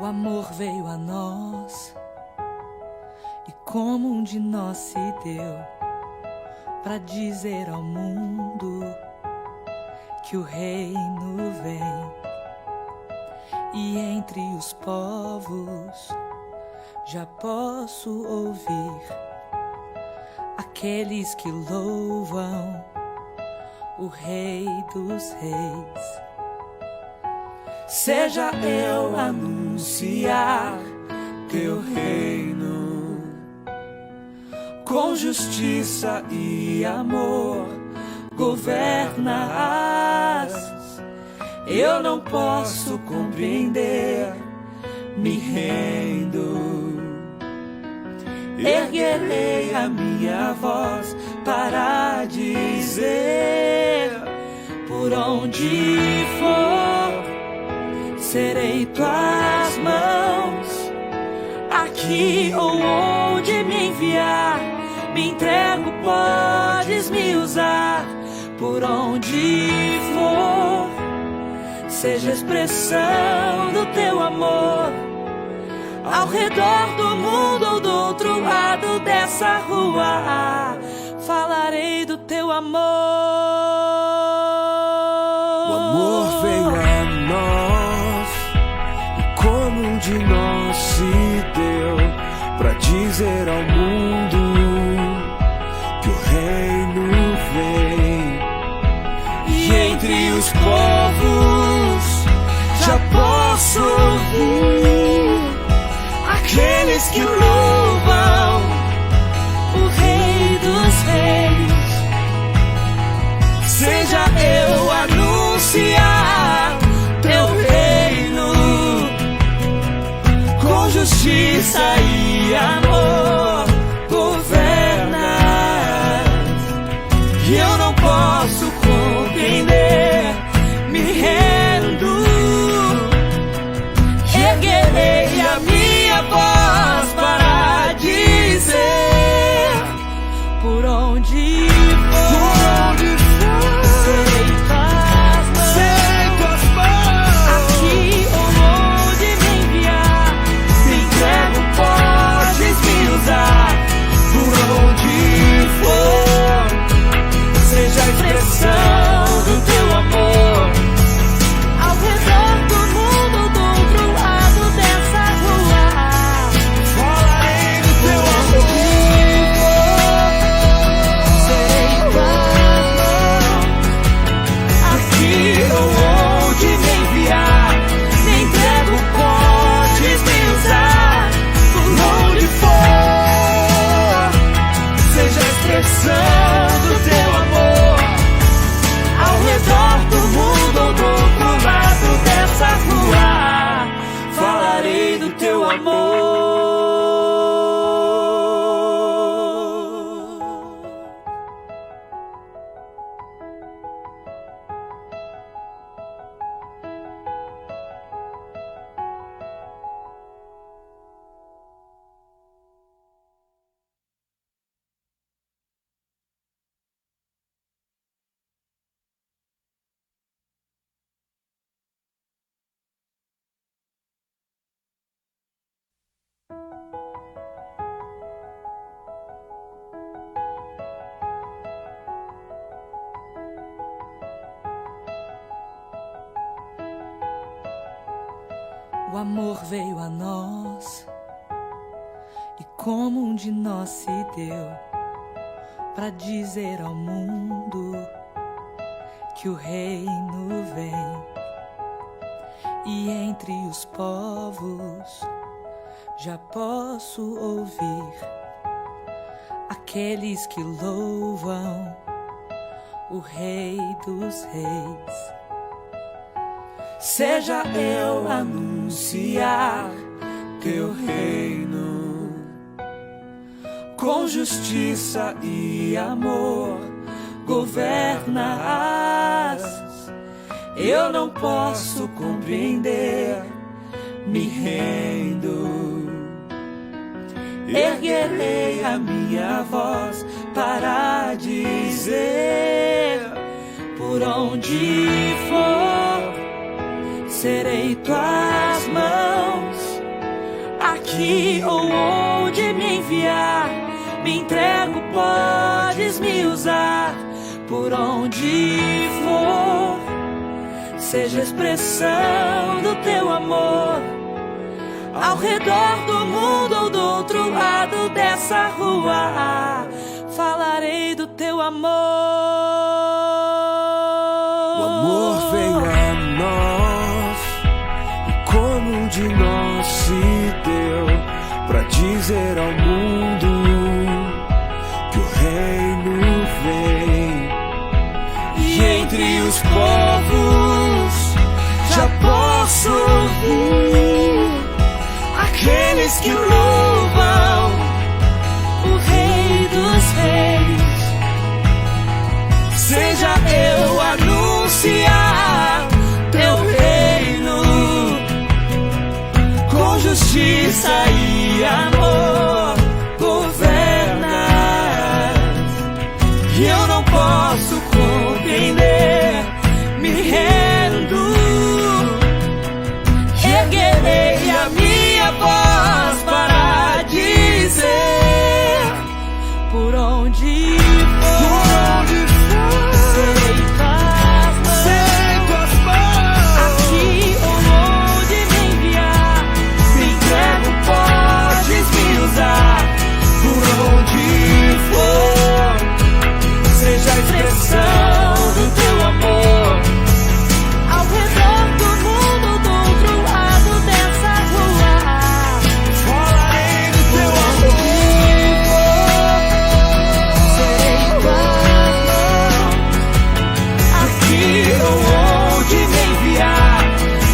O amor veio a nós e como um de nós se deu para dizer ao mundo que o reino vem. E entre os povos já posso ouvir aqueles que louvam o Rei dos Reis. Seja eu anunciar teu reino com justiça e amor governas. Eu não posso compreender, me rendo. Erguerei a minha voz para dizer: por onde for, serei tuas mãos. Aqui ou onde me enviar, me entrego, podes me usar. Por onde for, seja a expressão do teu amor. Ao redor do mundo ou do outro lado dessa rua, falarei do teu amor. O amor veio a nós e como um de nós se deu pra dizer ao mundo que o reino vem. E entre os povos já posso ouvir aqueles que louvam o Rei dos Reis. Seja eu anunciar teu reino com justiça e amor governas. E eu não posso compreender, me rendo. Erguerei a minha voz para dizer: por onde for, serei tuas mãos. Aqui ou onde me enviar, me entrego, podes me usar. Por onde for, seja a expressão do teu amor. Ao redor do mundo, do outro lado dessa rua, falarei do teu amor. Serei tuas mãos. Aqui ou onde me enviar, me entrego, podes me usar. Por onde for, seja a expressão do teu amor. Ao redor do mundo ou do outro lado dessa rua, falarei do teu amor. O amor veio a nós e como um de nós se deu para dizer ao mundo que o reino vem. E entre os povos já posso ouvir aqueles que louvam o Rei dos Reis. Seja eu anunciar teu reino com justiça e amor governas. Eu não posso compreender, me rendo. Erguerei a minha voz para dizer: por onde for, serei tuas mãos. aqui ou onde me enviar, me entrego, podes me usar, por onde for, seja a expressão do teu amor, ao redor do mundo ou do outro lado dessa rua, falarei do teu amor. O amor veio a nós, e como um de nós se deu, pra dizer ao mundo que o reino vem. E entre os povos já posso ouvir aqueles que louvam o Rei dos Reis. Seja eu anunciar teu reino com justiça e amor, governas, e eu não posso compreender, me rendo, erguerei a minha voz para dizer, por onde for, serei tuas mãos, aqui ou onde me enviar, me entrego, podes me usar, por onde for, seja a expressão do teu amor, ao redor do mundo, do outro lado dessa rua, falarei do teu amor, serei tuas mãos, aqui ou onde me enviar,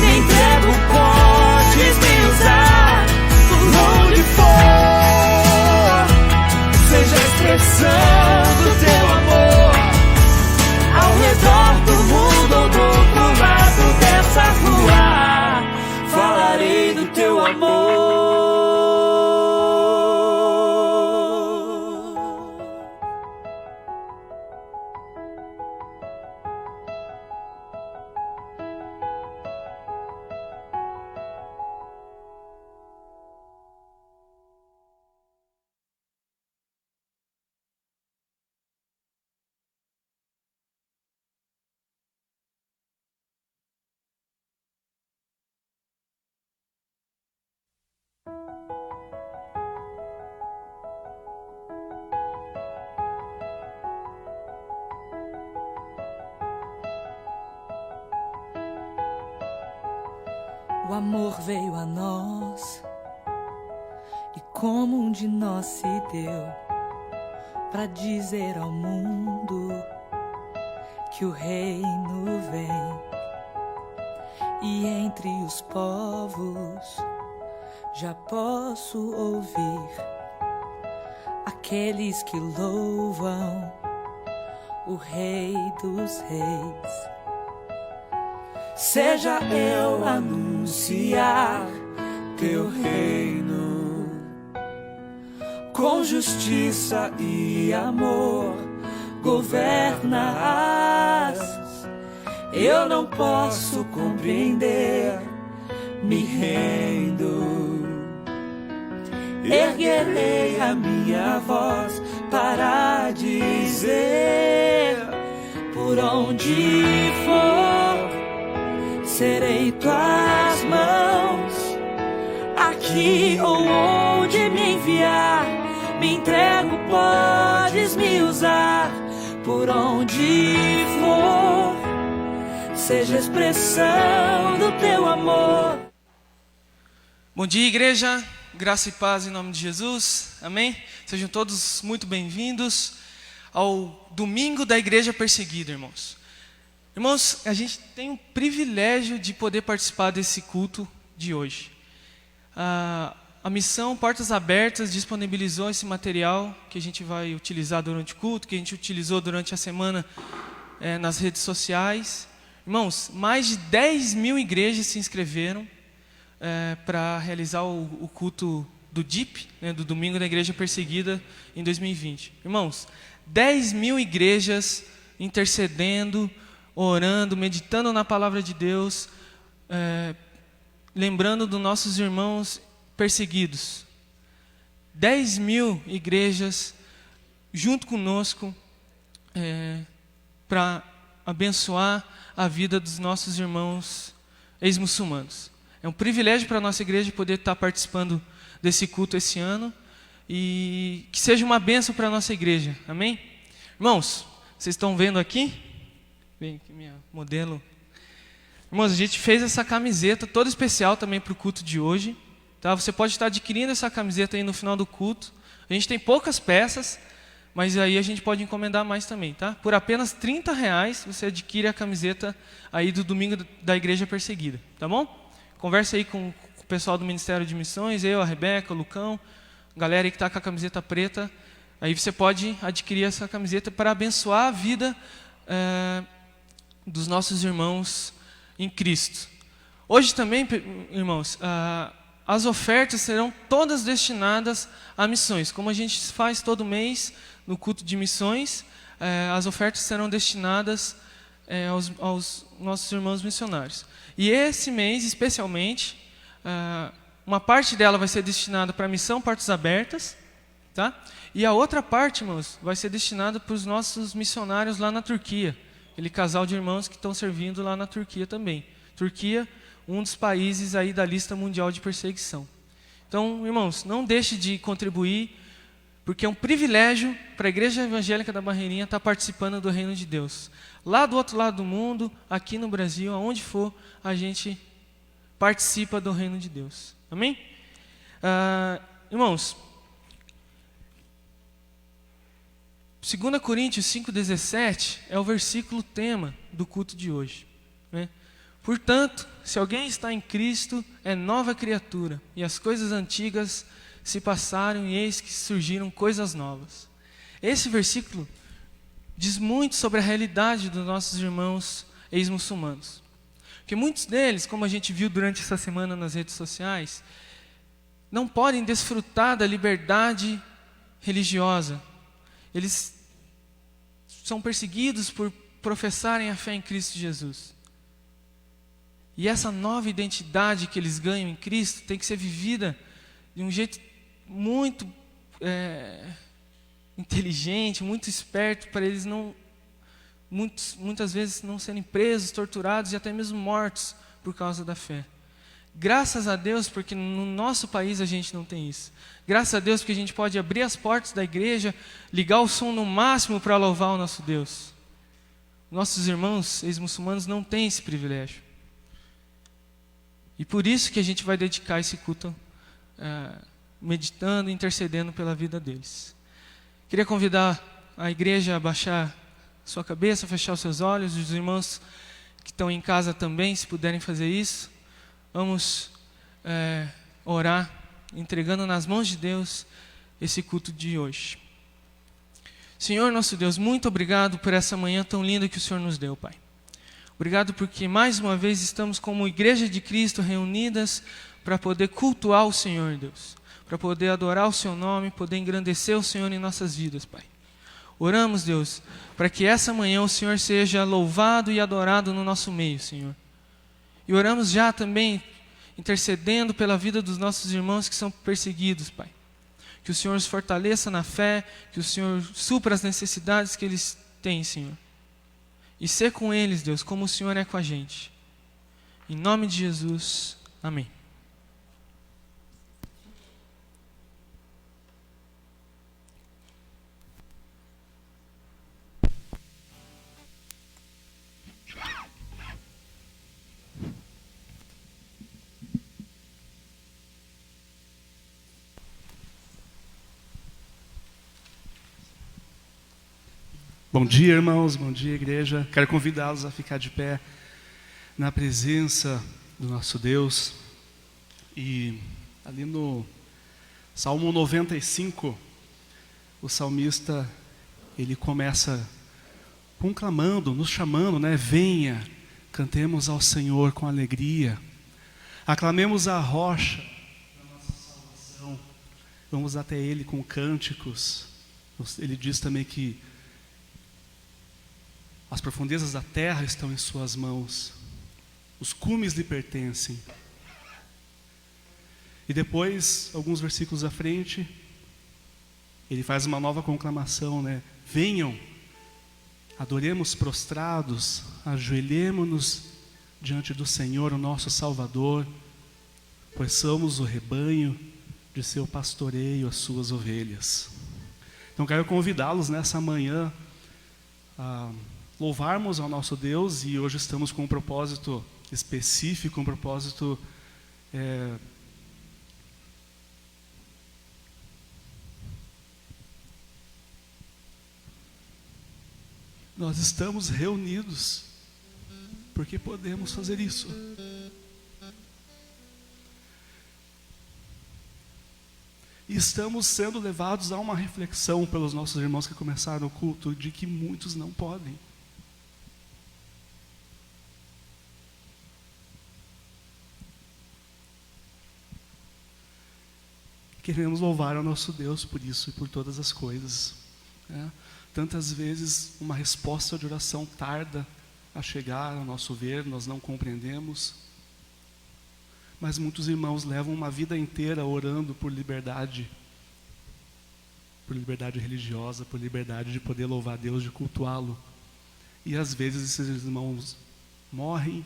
me entrego, podes me usar, por onde for, seja a expressão do teu amor, ao redor do mundo ou do outro lado dessa rua, falarei do teu amor. O amor veio a nós, e como um de nós se deu, pra dizer ao mundo que o reino vem. E entre os povos já posso ouvir aqueles que louvam o Rei dos Reis. Seja eu anunciar teu reino com justiça e amor, governas, eu não posso compreender, me rendo, erguerei a minha voz para dizer, por onde for, serei tuas mãos, aqui ou onde me enviar, me entrego, podes me usar, por onde for, seja a expressão do teu amor. Bom dia, igreja, graça e paz em nome de Jesus, amém? Sejam todos muito bem-vindos ao Domingo da Igreja Perseguida, irmãos. Irmãos, a gente tem o privilégio de poder participar desse culto de hoje. A missão Portas Abertas disponibilizou esse material que a gente vai utilizar durante o culto, que a gente utilizou durante a semana nas redes sociais. Irmãos, mais de 10 mil igrejas se inscreveram para realizar o culto do DIP, né, do Domingo da Igreja Perseguida, em 2020. Irmãos, 10 mil igrejas intercedendo, orando, meditando na palavra de Deus, lembrando dos nossos irmãos perseguidos. 10.000 igrejas junto conosco para abençoar a vida dos nossos irmãos ex-muçulmanos. É um privilégio para a nossa igreja poder estar participando desse culto esse ano e que seja uma bênção para a nossa igreja. Amém? Irmãos, vocês estão vendo aqui? Vem aqui minha modelo. Irmãos, a gente fez essa camiseta toda especial também para o culto de hoje. Tá? Você pode estar adquirindo essa camiseta aí no final do culto. A gente tem poucas peças, mas aí a gente pode encomendar mais também, tá? Por apenas R$30 você adquire a camiseta aí do domingo da Igreja Perseguida, tá bom? Conversa aí com o pessoal do Ministério de Missões, eu, a Rebeca, o Lucão, galera aí que está com a camiseta preta. Aí você pode adquirir essa camiseta para abençoar a vida dos nossos irmãos em Cristo. Hoje também, irmãos, as ofertas serão todas destinadas a missões. Como a gente faz todo mês no culto de missões, as ofertas serão destinadas aos nossos irmãos missionários. E esse mês, especialmente, uma parte dela vai ser destinada para a missão Portas Abertas, tá? E a outra parte, irmãos, vai ser destinada para os nossos missionários lá na Turquia. Aquele casal de irmãos que estão servindo lá na Turquia também. Turquia, um dos países aí da lista mundial de perseguição. Então, irmãos, não deixe de contribuir, porque é um privilégio para a Igreja Evangélica da Barreirinha estar participando do Reino de Deus. Lá do outro lado do mundo, aqui no Brasil, aonde for, a gente participa do Reino de Deus. Amém? Irmãos, 2 Coríntios 5,17 é o versículo tema do culto de hoje, né? Portanto, se alguém está em Cristo, é nova criatura, e as coisas antigas se passaram, e eis que surgiram coisas novas. Esse versículo diz muito sobre a realidade dos nossos irmãos ex-muçulmanos. Porque muitos deles, como a gente viu durante essa semana nas redes sociais, não podem desfrutar da liberdade religiosa. Eles são perseguidos por professarem a fé em Cristo Jesus. E essa nova identidade que eles ganham em Cristo tem que ser vivida de um jeito muito inteligente, muito esperto, para eles muitas vezes não serem presos, torturados e até mesmo mortos por causa da fé. Graças a Deus, porque no nosso país a gente não tem isso. Graças a Deus porque a gente pode abrir as portas da igreja, ligar o som no máximo para louvar o nosso Deus. Nossos irmãos ex-muçulmanos não têm esse privilégio. E por isso que a gente vai dedicar esse culto meditando e intercedendo pela vida deles. Queria convidar a igreja a baixar sua cabeça, fechar os seus olhos, os irmãos que estão em casa também, se puderem fazer isso. Vamos orar, entregando nas mãos de Deus esse culto de hoje. Senhor nosso Deus, muito obrigado por essa manhã tão linda que o Senhor nos deu, Pai. Obrigado porque mais uma vez estamos como Igreja de Cristo reunidas para poder cultuar o Senhor, Deus. Para poder adorar o Seu nome, poder engrandecer o Senhor em nossas vidas, Pai. Oramos, Deus, para que essa manhã o Senhor seja louvado e adorado no nosso meio, Senhor. E oramos já também, intercedendo pela vida dos nossos irmãos que são perseguidos, Pai. Que o Senhor os fortaleça na fé, que o Senhor supra as necessidades que eles têm, Senhor. E ser com eles, Deus, como o Senhor é com a gente. Em nome de Jesus, amém. Bom dia, irmãos, bom dia, igreja. Quero convidá-los a ficar de pé na presença do nosso Deus. E ali no Salmo 95, o salmista, ele começa conclamando, nos chamando, né? Venha, cantemos ao Senhor com alegria, aclamemos a rocha da nossa salvação, vamos até Ele com cânticos. Ele diz também que as profundezas da terra estão em suas mãos, os cumes lhe pertencem. E depois, alguns versículos à frente, ele faz uma nova conclamação, né? Venham, adoremos prostrados, ajoelhemo-nos diante do Senhor, o nosso Salvador, pois somos o rebanho de seu pastoreio, as suas ovelhas. Então quero convidá-los nessa manhã a louvarmos ao nosso Deus, e hoje estamos com um propósito específico, um propósito nós estamos reunidos porque podemos fazer isso. E estamos sendo levados a uma reflexão pelos nossos irmãos que começaram o culto, de que muitos não podem. Queremos louvar ao nosso Deus por isso e por todas as coisas, né? Tantas vezes uma resposta de oração tarda a chegar, ao nosso ver, nós não compreendemos. Mas muitos irmãos levam uma vida inteira orando por liberdade religiosa, por liberdade de poder louvar a Deus, de cultuá-lo. E às vezes esses irmãos morrem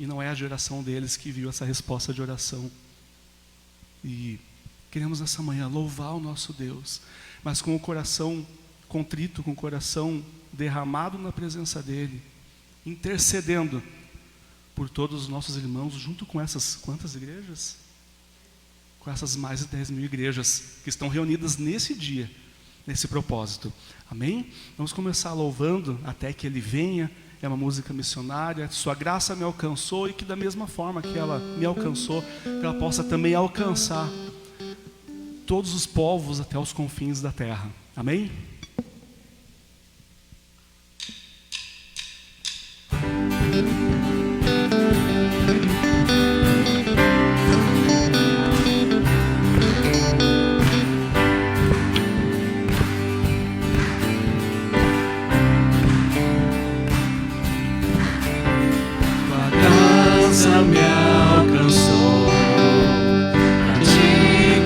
e não é a geração deles que viu essa resposta de oração. E queremos nessa manhã louvar o nosso Deus, mas com o coração contrito, com o coração derramado na presença dEle, intercedendo por todos os nossos irmãos, junto com essas quantas igrejas? Com essas mais de 10.000 igrejas que estão reunidas nesse dia, nesse propósito. Amém? Vamos começar louvando até que Ele venha. É uma música missionária. Sua graça me alcançou, e que da mesma forma que ela me alcançou, que ela possa também alcançar todos os povos até os confins da terra. Amém? Me alcançou, pra ti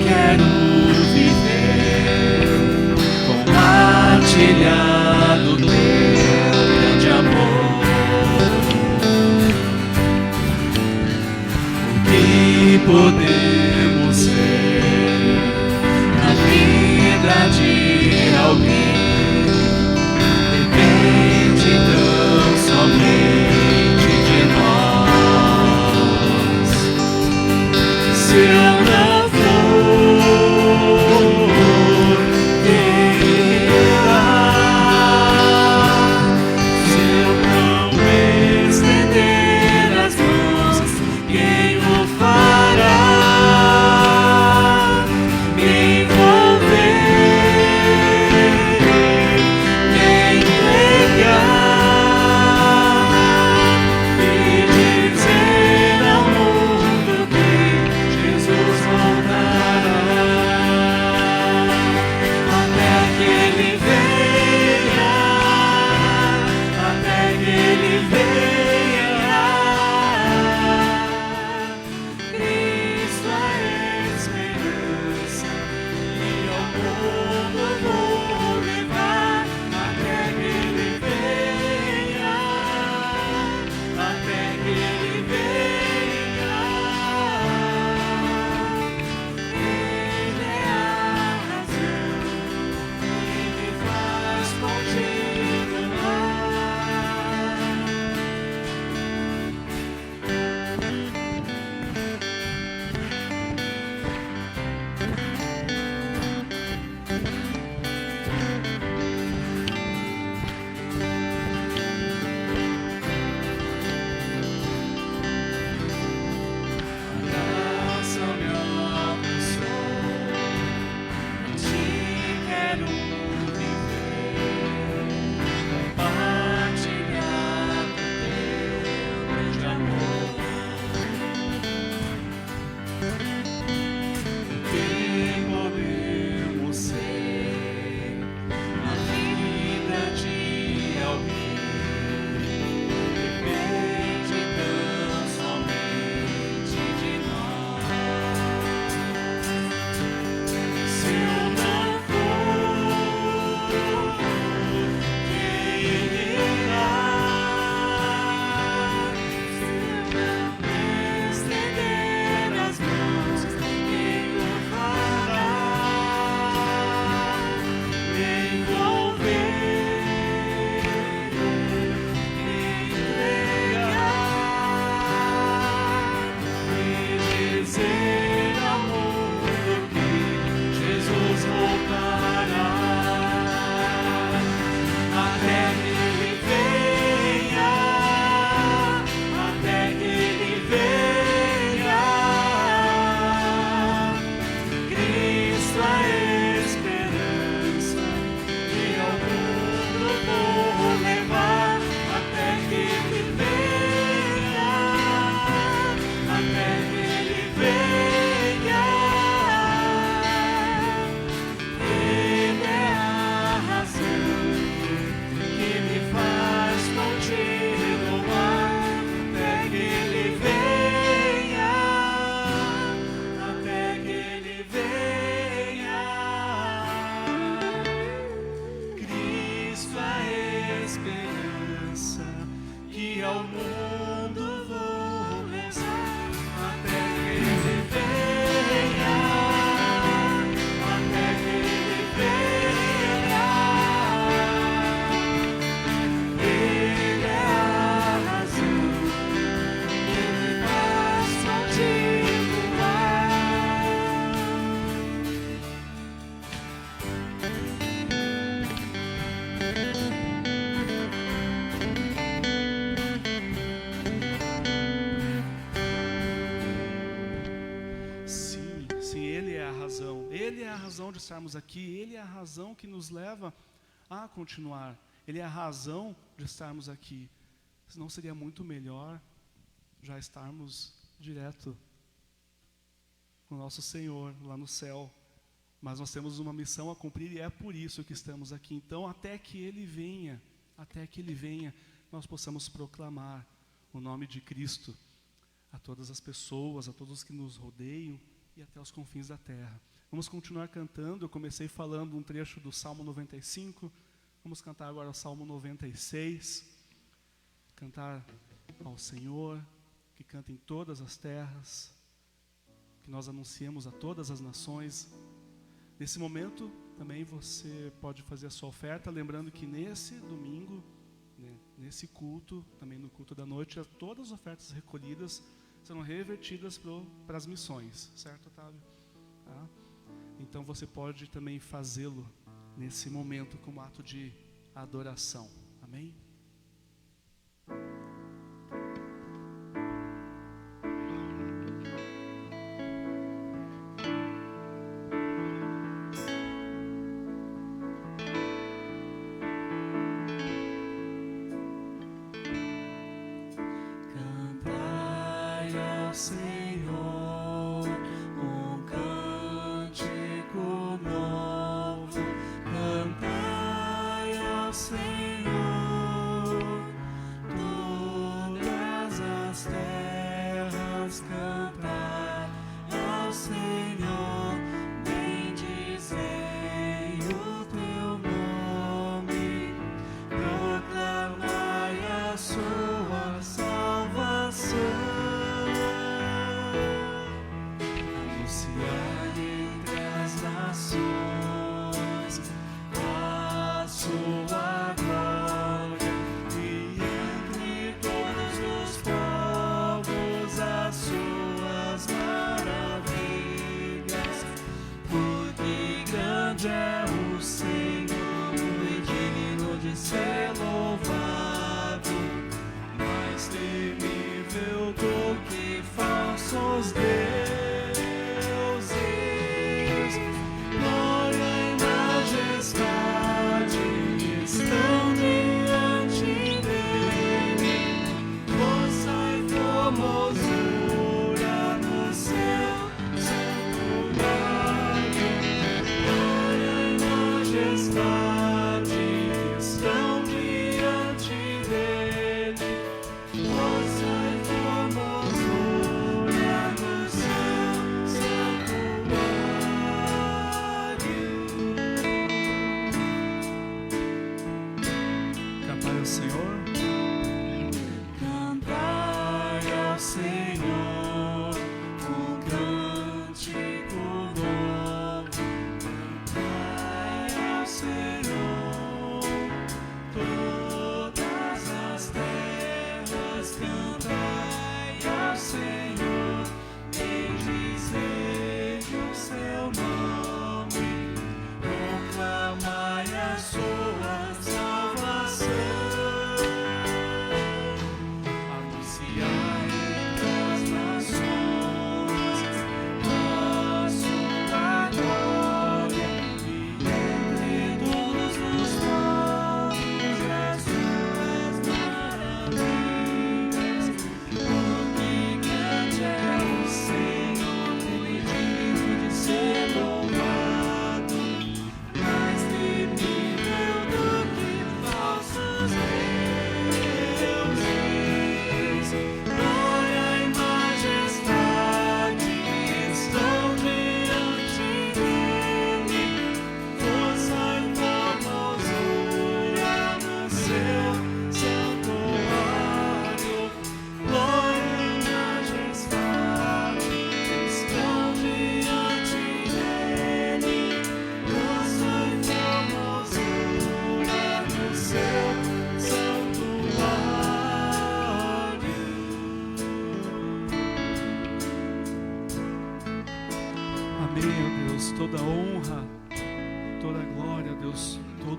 quero viver, compartilhar do teu grande amor. O que podemos ser na vida de alguém depende tão somente de nós. Se eu não for, quem irá? Se eu não estender as mãos, quem o fará? Me envolver ao mundo vou rezar, até que Ele venha, até que Ele venha. Ele é a razão que me faz continuar. Sim, Ele é a razão. Ele é a razão de estarmos aqui. Ele é a razão que nos leva a continuar. Ele é a razão de estarmos aqui. Senão seria muito melhor já estarmos direto com o nosso Senhor lá no céu. Mas nós temos uma missão a cumprir e é por isso que estamos aqui. Então, até que Ele venha, nós possamos proclamar o nome de Cristo a todas as pessoas, a todos que nos rodeiam e até os confins da terra. Vamos continuar cantando. Eu comecei falando um trecho do Salmo 95. Vamos cantar agora o Salmo 96. Cantar ao Senhor, que canta em todas as terras, que nós anunciemos a todas as nações. Nesse momento, também você pode fazer a sua oferta, lembrando que nesse domingo, né, nesse culto, também no culto da noite, todas as ofertas recolhidas serão revertidas para as missões, certo, Otávio? Tá? Então você pode também fazê-lo nesse momento como ato de adoração. Amém? Senhor, um cântico novo, cantai ao Senhor, todas as terras, cantai ao Senhor, bendizei o teu nome, proclamai a sua salvação. Entre as nações a sua glória, e entre todos os povos as suas maravilhas, porque grande é o Senhor e digno de ser louvado, mais temível do que falsos deuses. Estão diante dele, força e formosura no seu santuário. Glória e majestade estão diante dele, força e formosura no seu santuário. Senhor, cantai ao Senhor um cântico novo, cantai ao Senhor.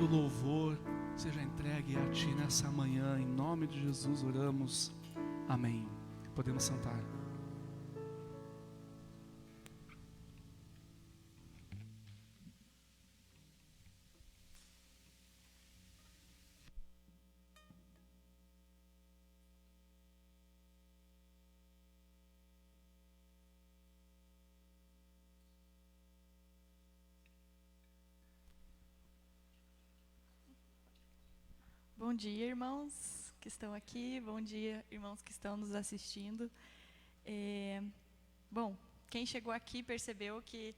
todo louvor seja entregue a Ti nessa manhã. Em nome de Jesus oramos. Amém. Podemos sentar. Bom dia, irmãos que estão aqui. Bom dia, irmãos que estão nos assistindo. Bom, quem chegou aqui percebeu que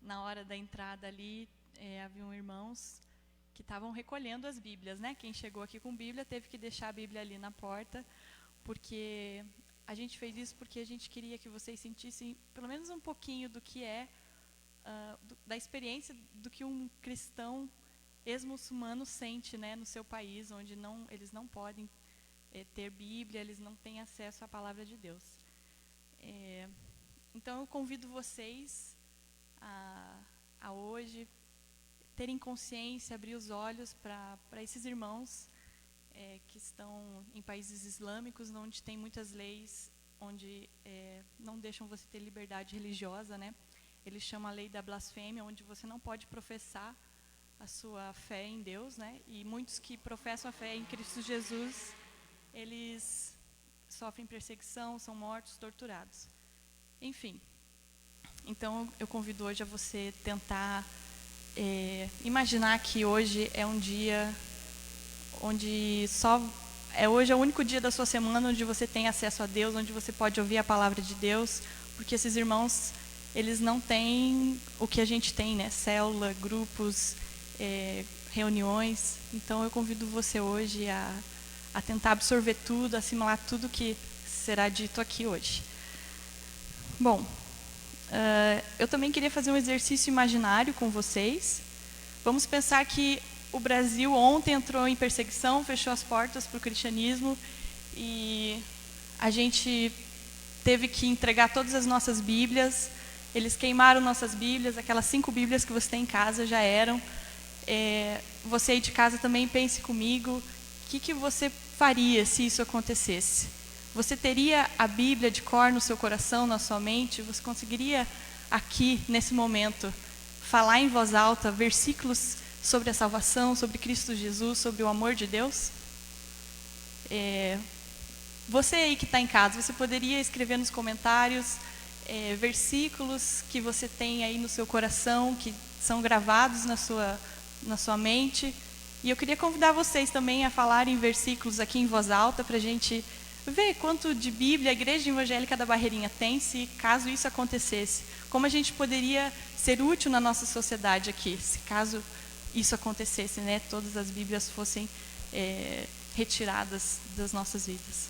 na hora da entrada ali haviam irmãos que estavam recolhendo as Bíblias, né? Quem chegou aqui com Bíblia teve que deixar a Bíblia ali na porta, porque a gente fez isso porque a gente queria que vocês sentissem pelo menos um pouquinho do que da experiência do que um cristão ex-muçulmano sente, né, no seu país, onde eles não podem ter Bíblia, eles não têm acesso à palavra de Deus. Então eu convido vocês a hoje terem consciência, abrir os olhos para esses irmãos que estão em países islâmicos, onde tem muitas leis, onde não deixam você ter liberdade religiosa, né? Eles chamam a lei da blasfêmia, onde você não pode professar a sua fé em Deus, né? E muitos que professam a fé em Cristo Jesus, eles sofrem perseguição, são mortos, torturados. Enfim, então eu convido hoje a você tentar imaginar que hoje é um dia onde hoje é o único dia da sua semana onde você tem acesso a Deus, onde você pode ouvir a palavra de Deus, porque esses irmãos, eles não têm o que a gente tem, né? Célula, grupos, reuniões. Então eu convido você hoje a tentar absorver tudo, assimilar tudo que será dito aqui hoje. Bom, eu também queria fazer um exercício imaginário com vocês. Vamos pensar que o Brasil ontem entrou em perseguição, fechou as portas para o cristianismo e a gente teve que entregar todas as nossas Bíblias. Eles queimaram nossas Bíblias, aquelas 5 Bíblias que você tem em casa já eram. Você aí de casa também pense comigo, o que você faria se isso acontecesse? Você teria a Bíblia de cor no seu coração, na sua mente? Você conseguiria aqui, nesse momento, falar em voz alta versículos sobre a salvação, sobre Cristo Jesus, sobre o amor de Deus? Você aí que está em casa, você poderia escrever nos comentários versículos que você tem aí no seu coração, que são gravados na sua mente. E eu queria convidar vocês também a falarem versículos aqui em voz alta para a gente ver quanto de Bíblia a Igreja Evangélica da Barreirinha tem, se caso isso acontecesse. Como a gente poderia ser útil na nossa sociedade aqui, se caso isso acontecesse, né? Todas as Bíblias fossem retiradas das nossas vidas.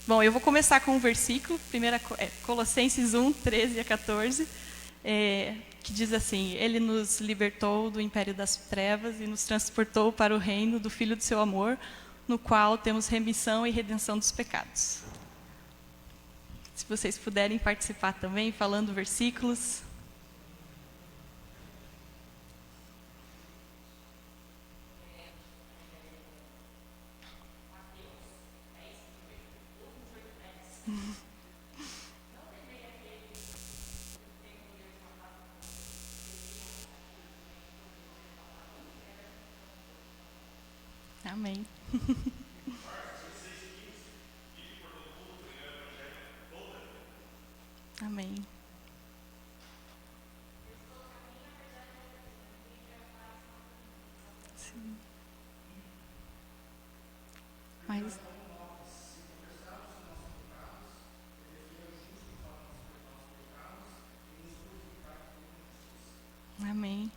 Bom, eu vou começar com um versículo, Colossenses 1, 13 a 14, que diz assim: Ele nos libertou do império das trevas e nos transportou para o reino do Filho do seu amor, no qual temos remissão e redenção dos pecados. Se vocês puderem participar também, falando versículos. Amém. Amém. Sim. Mas amém.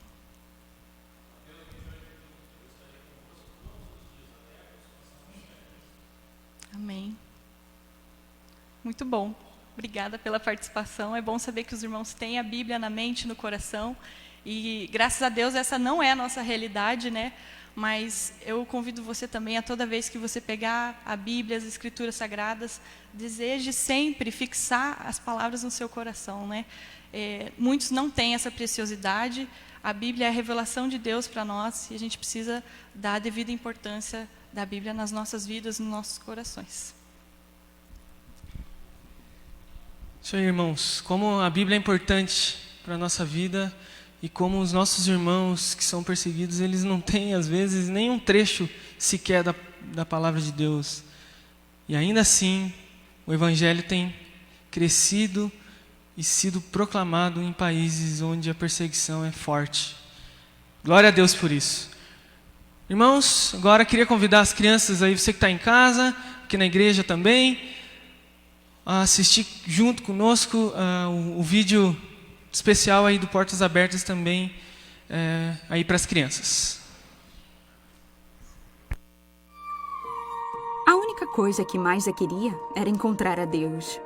Amém. Muito bom. Obrigada pela participação. É bom saber que os irmãos têm a Bíblia na mente, no coração. E, graças a Deus, essa não é a nossa realidade, né? Mas eu convido você também a toda vez que você pegar a Bíblia, as Escrituras Sagradas, deseje sempre fixar as palavras no seu coração, né? Muitos não têm essa preciosidade. A Bíblia é a revelação de Deus para nós e a gente precisa dar a devida importância da Bíblia nas nossas vidas, nos nossos corações. Isso aí, irmãos. Como a Bíblia é importante para a nossa vida e como os nossos irmãos que são perseguidos, eles não têm, às vezes, nenhum trecho sequer da palavra de Deus. E ainda assim, o Evangelho tem crescido e sido proclamado em países onde a perseguição é forte. Glória a Deus por isso. Irmãos, agora queria convidar as crianças aí, você que está em casa, aqui na igreja também, a assistir junto conosco o vídeo especial aí do Portas Abertas também, aí para as crianças. A única coisa que Maisa queria era encontrar a Deus.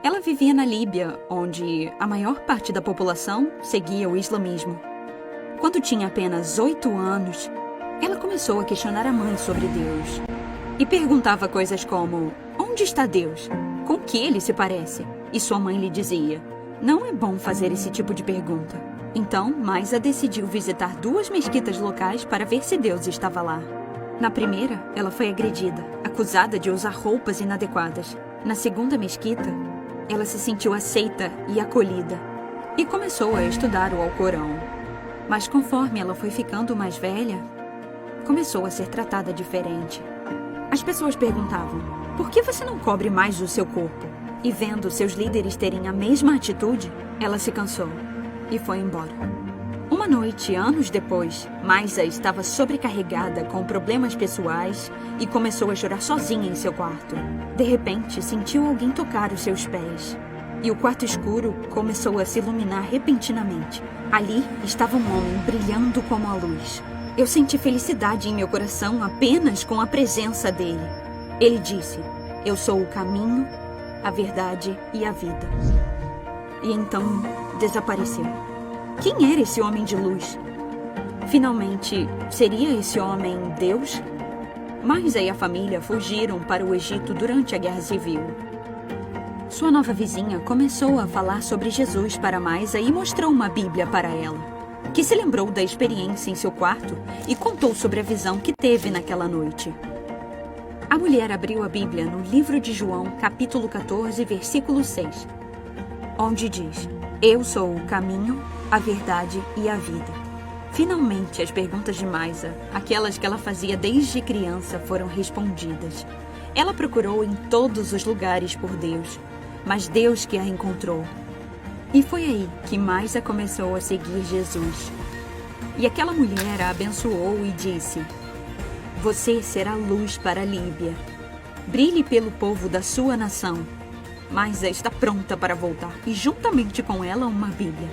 Ela vivia na Líbia, onde a maior parte da população seguia o islamismo. Quando tinha apenas 8 anos, ela começou a questionar a mãe sobre Deus. E perguntava coisas como: onde está Deus? Com que ele se parece? E sua mãe lhe dizia: não é bom fazer esse tipo de pergunta. Então, Maisa decidiu visitar 2 mesquitas locais para ver se Deus estava lá. Na primeira, ela foi agredida, acusada de usar roupas inadequadas. Na segunda mesquita, ela se sentiu aceita e acolhida e começou a estudar o Alcorão. Mas conforme ela foi ficando mais velha, começou a ser tratada diferente. As pessoas perguntavam: por que você não cobre mais o seu corpo? E vendo seus líderes terem a mesma atitude, ela se cansou e foi embora. Uma noite, anos depois, Maisa estava sobrecarregada com problemas pessoais e começou a chorar sozinha em seu quarto. De repente, sentiu alguém tocar os seus pés. E o quarto escuro começou a se iluminar repentinamente. Ali estava um homem brilhando como a luz. Eu senti felicidade em meu coração apenas com a presença dele. Ele disse: eu sou o caminho, a verdade e a vida. E então desapareceu. Quem era esse homem de luz? Finalmente, seria esse homem Deus? Maisa e a família fugiram para o Egito durante a Guerra Civil. Sua nova vizinha começou a falar sobre Jesus para Maisa e mostrou uma Bíblia para ela, que se lembrou da experiência em seu quarto e contou sobre a visão que teve naquela noite. A mulher abriu a Bíblia no livro de João, capítulo 14, versículo 6, onde diz: eu sou o caminho, a verdade e a vida. Finalmente, as perguntas de Maisa, aquelas que ela fazia desde criança, foram respondidas. Ela procurou em todos os lugares por Deus, mas Deus que a encontrou. E foi aí que Maisa começou a seguir Jesus. E aquela mulher a abençoou e disse: você será luz para a Líbia. Brilhe pelo povo da sua nação. Maisa está pronta para voltar e juntamente com ela uma Bíblia.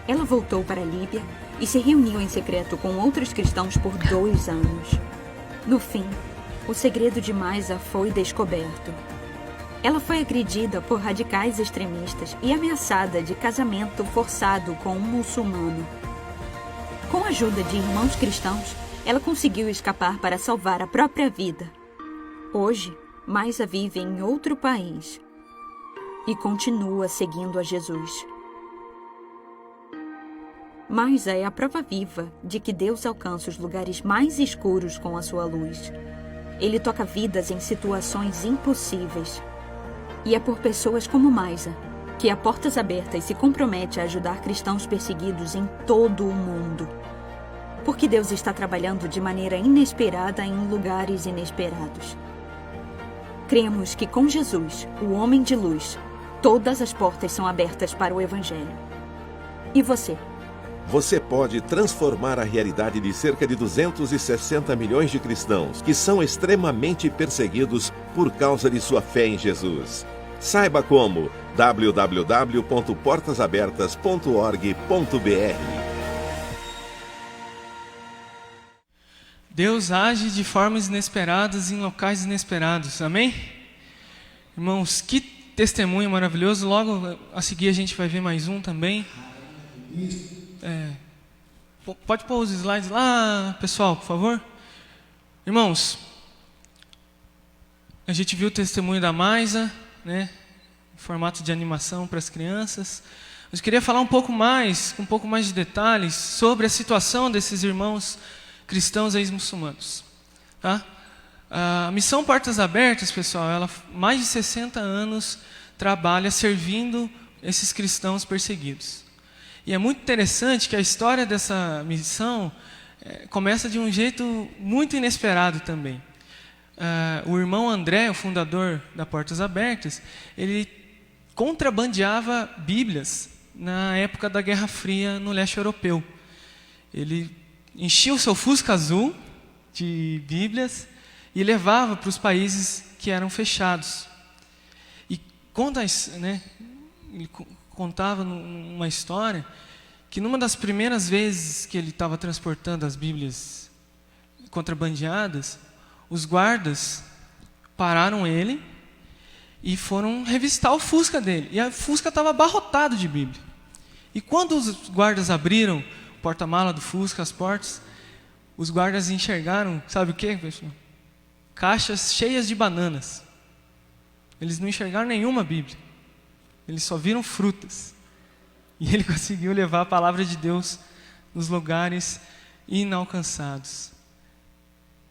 Ela voltou para a Líbia e se reuniu em secreto com outros cristãos por 2 anos. No fim, o segredo de Maisa foi descoberto. Ela foi agredida por radicais extremistas e ameaçada de casamento forçado com um muçulmano. Com a ajuda de irmãos cristãos, ela conseguiu escapar para salvar a própria vida. Hoje, Maisa vive em outro país e continua seguindo a Jesus. Maisa é a prova viva de que Deus alcança os lugares mais escuros com a sua luz. Ele toca vidas em situações impossíveis. E é por pessoas como Maisa que a Portas Abertas se compromete a ajudar cristãos perseguidos em todo o mundo. Porque Deus está trabalhando de maneira inesperada em lugares inesperados. Cremos que com Jesus, o homem de luz, todas as portas são abertas para o Evangelho. E você? Você pode transformar a realidade de cerca de 260 milhões de cristãos que são extremamente perseguidos por causa de sua fé em Jesus. Saiba como: www.portasabertas.org.br. Deus age de formas inesperadas em locais inesperados. Amém? Irmãos, que testemunho maravilhoso. Logo a seguir a gente vai ver mais um também. Pode pôr os slides lá, pessoal, por favor. Irmãos, a gente viu o testemunho da Maisa, né, em formato de animação para as crianças. Eu queria falar um pouco mais, com um pouco mais de detalhes, sobre a situação desses irmãos cristãos ex-muçulmanos. Tá? A Missão Portas Abertas, pessoal, ela mais de 60 anos trabalha servindo esses cristãos perseguidos. E é muito interessante que a história dessa missão começa de um jeito muito inesperado também. O irmão André, o fundador da Portas Abertas, ele contrabandeava Bíblias na época da Guerra Fria no leste europeu. Ele enchia o seu Fusca azul de Bíblias e levava para os países que eram fechados. E ele contava uma história que numa das primeiras vezes que ele estava transportando as Bíblias contrabandeadas, os guardas pararam ele e foram revistar o Fusca dele. E o Fusca estava abarrotado de Bíblia. E quando os guardas abriram o porta-mala do Fusca, as portas, os guardas enxergaram, sabe o quê, pessoal? Caixas cheias de bananas. Eles não enxergaram nenhuma Bíblia. Eles só viram frutas. E ele conseguiu levar a palavra de Deus nos lugares inalcançados.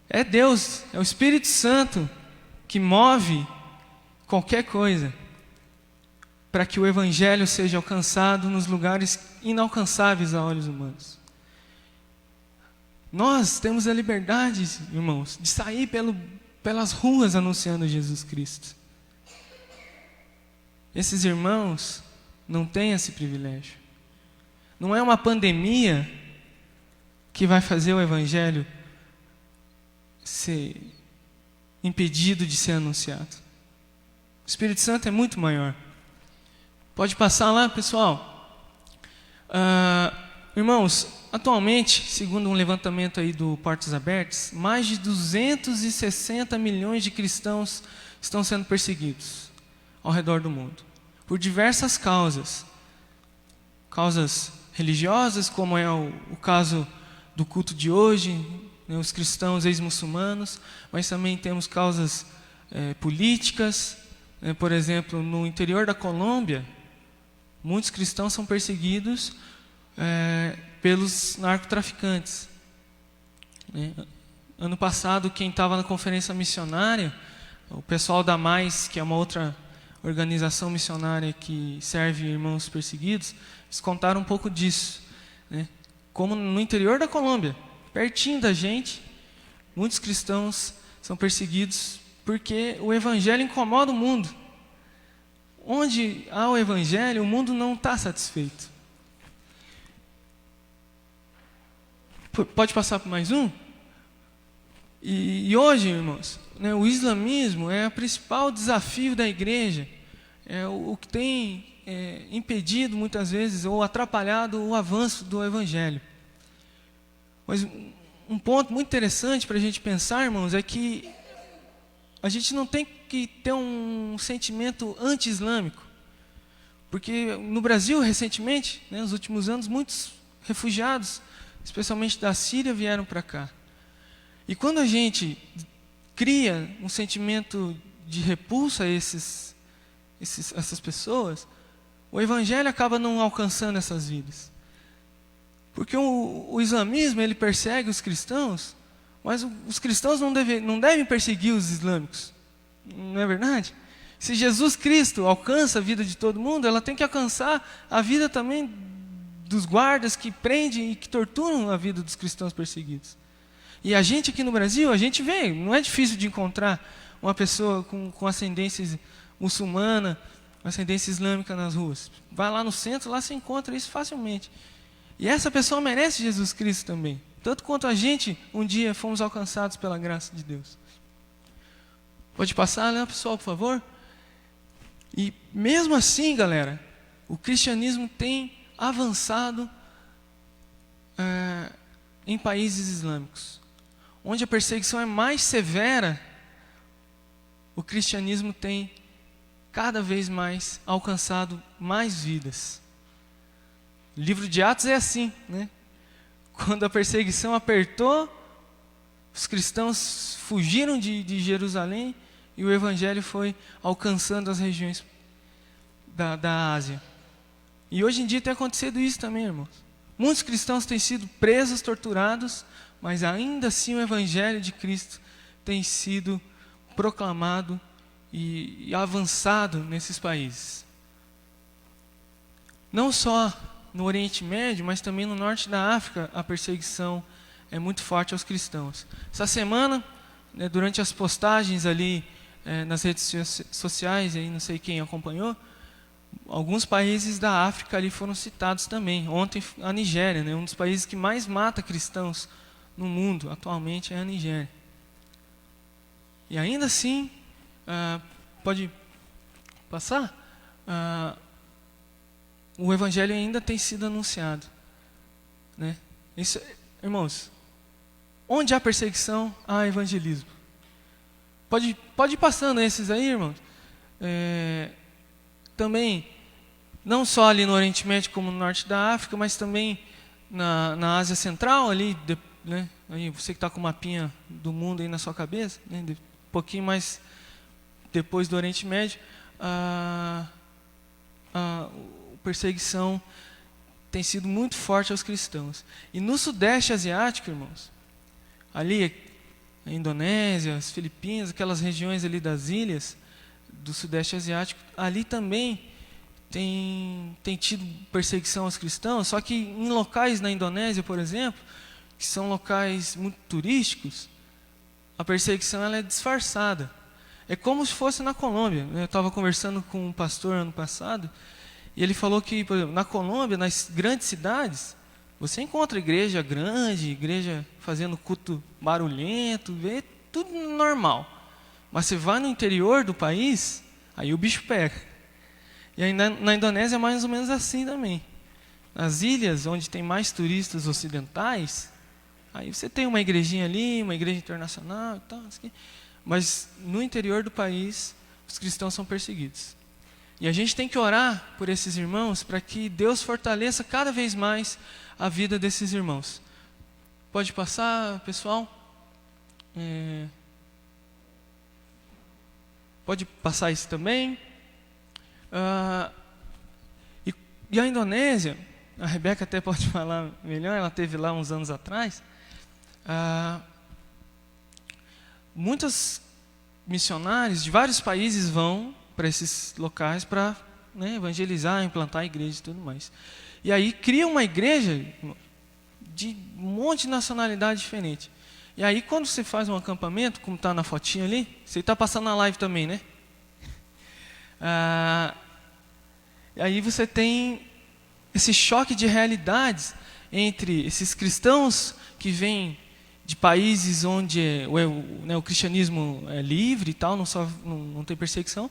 É Deus, é o Espírito Santo que move qualquer coisa para que o Evangelho seja alcançado nos lugares inalcançáveis a olhos humanos. Nós temos a liberdade, irmãos, de sair pelas ruas anunciando Jesus Cristo. Esses irmãos não têm esse privilégio. Não é uma pandemia que vai fazer o Evangelho ser impedido de ser anunciado. O Espírito Santo é muito maior. Pode passar lá, pessoal. Irmãos, atualmente, segundo um levantamento aí do Portas Abertas, mais de 260 milhões de cristãos estão sendo perseguidos ao redor do mundo, por diversas causas. Causas religiosas, como é o caso do culto de hoje, né, os cristãos ex-muçulmanos, mas também temos causas políticas. Por exemplo, no interior da Colômbia, muitos cristãos são perseguidos pelos narcotraficantes. Ano passado, quem estava na conferência missionária, o pessoal da Mais, que é uma outra organização missionária que serve irmãos perseguidos, eles contaram um pouco disso. Como no interior da Colômbia, pertinho da gente, muitos cristãos são perseguidos porque o Evangelho incomoda o mundo. Onde há o Evangelho, o mundo não está satisfeito. Pode passar para mais um? E hoje, irmãos, o islamismo é o principal desafio da igreja. É o que tem impedido muitas vezes ou atrapalhado o avanço do Evangelho. Mas um ponto muito interessante para a gente pensar, irmãos, é que a gente não tem que ter um sentimento anti-islâmico. Porque no Brasil, recentemente, nos últimos anos, muitos refugiados, especialmente da Síria, vieram para cá. E quando a gente cria um sentimento de repulsa a essas pessoas, o Evangelho acaba não alcançando essas vidas. Porque o islamismo, ele persegue os cristãos, mas os cristãos não devem perseguir os islâmicos. Não é verdade? Se Jesus Cristo alcança a vida de todo mundo, ela tem que alcançar a vida também dos guardas que prendem e que torturam a vida dos cristãos perseguidos. E a gente aqui no Brasil, a gente vê, não é difícil de encontrar uma pessoa com ascendência muçulmana, ascendência islâmica nas ruas. Vai lá no centro, lá você encontra isso facilmente. E essa pessoa merece Jesus Cristo também. Tanto quanto a gente, um dia, fomos alcançados pela graça de Deus. Pode passar, né, pessoal, por favor? E mesmo assim, galera, o cristianismo tem avançado em países islâmicos. Onde a perseguição é mais severa, o cristianismo tem cada vez mais alcançado mais vidas. O livro de Atos é assim, né? Quando a perseguição apertou, os cristãos fugiram de Jerusalém e o Evangelho foi alcançando as regiões da Ásia. E hoje em dia tem acontecido isso também, irmãos. Muitos cristãos têm sido presos, torturados, mas ainda assim o Evangelho de Cristo tem sido proclamado e avançado nesses países. Não só no Oriente Médio, mas também no norte da África, a perseguição é muito forte aos cristãos. Essa semana, né, durante as postagens ali nas redes sociais, aí não sei quem acompanhou, alguns países da África ali foram citados também. Ontem a Nigéria, né, um dos países que mais mata cristãos no mundo atualmente é a Nigéria. E ainda assim, pode passar? O Evangelho ainda tem sido anunciado, né? Isso, irmãos, onde há perseguição, há evangelismo. Pode ir passando esses aí, irmãos. Também, não só ali no Oriente Médio como no Norte da África, mas também na Ásia Central, ali, né? Aí você que está com o mapinha do mundo aí na sua cabeça, né? Um pouquinho mais depois do Oriente Médio, a perseguição tem sido muito forte aos cristãos. E no Sudeste Asiático, irmãos, ali a Indonésia, as Filipinas, aquelas regiões ali das ilhas do Sudeste Asiático, ali também tem tido perseguição aos cristãos, só que em locais na Indonésia, por exemplo, que são locais muito turísticos, a perseguição ela é disfarçada. É como se fosse na Colômbia. Eu estava conversando com um pastor ano passado, e ele falou que, por exemplo, na Colômbia, nas grandes cidades, você encontra igreja grande, igreja fazendo culto barulhento, vê tudo normal. Mas você vai no interior do país, aí o bicho pega. E aí na Indonésia é mais ou menos assim também. Nas ilhas onde tem mais turistas ocidentais, aí você tem uma igrejinha ali, uma igreja internacional e tal, assim, mas no interior do país, os cristãos são perseguidos. E a gente tem que orar por esses irmãos para que Deus fortaleça cada vez mais a vida desses irmãos. Pode passar, pessoal? Pode passar isso também. E a Indonésia, a Rebeca até pode falar melhor, ela esteve lá uns anos atrás. Muitos missionários de vários países vão para esses locais para, né, evangelizar, implantar a igreja e tudo mais. E aí cria uma igreja de um monte de nacionalidade diferente. E aí quando você faz um acampamento, como está na fotinha ali, você está passando na live também, né? Aí você tem esse choque de realidades entre esses cristãos que vêm de países onde o cristianismo é livre e tal, não tem perseguição,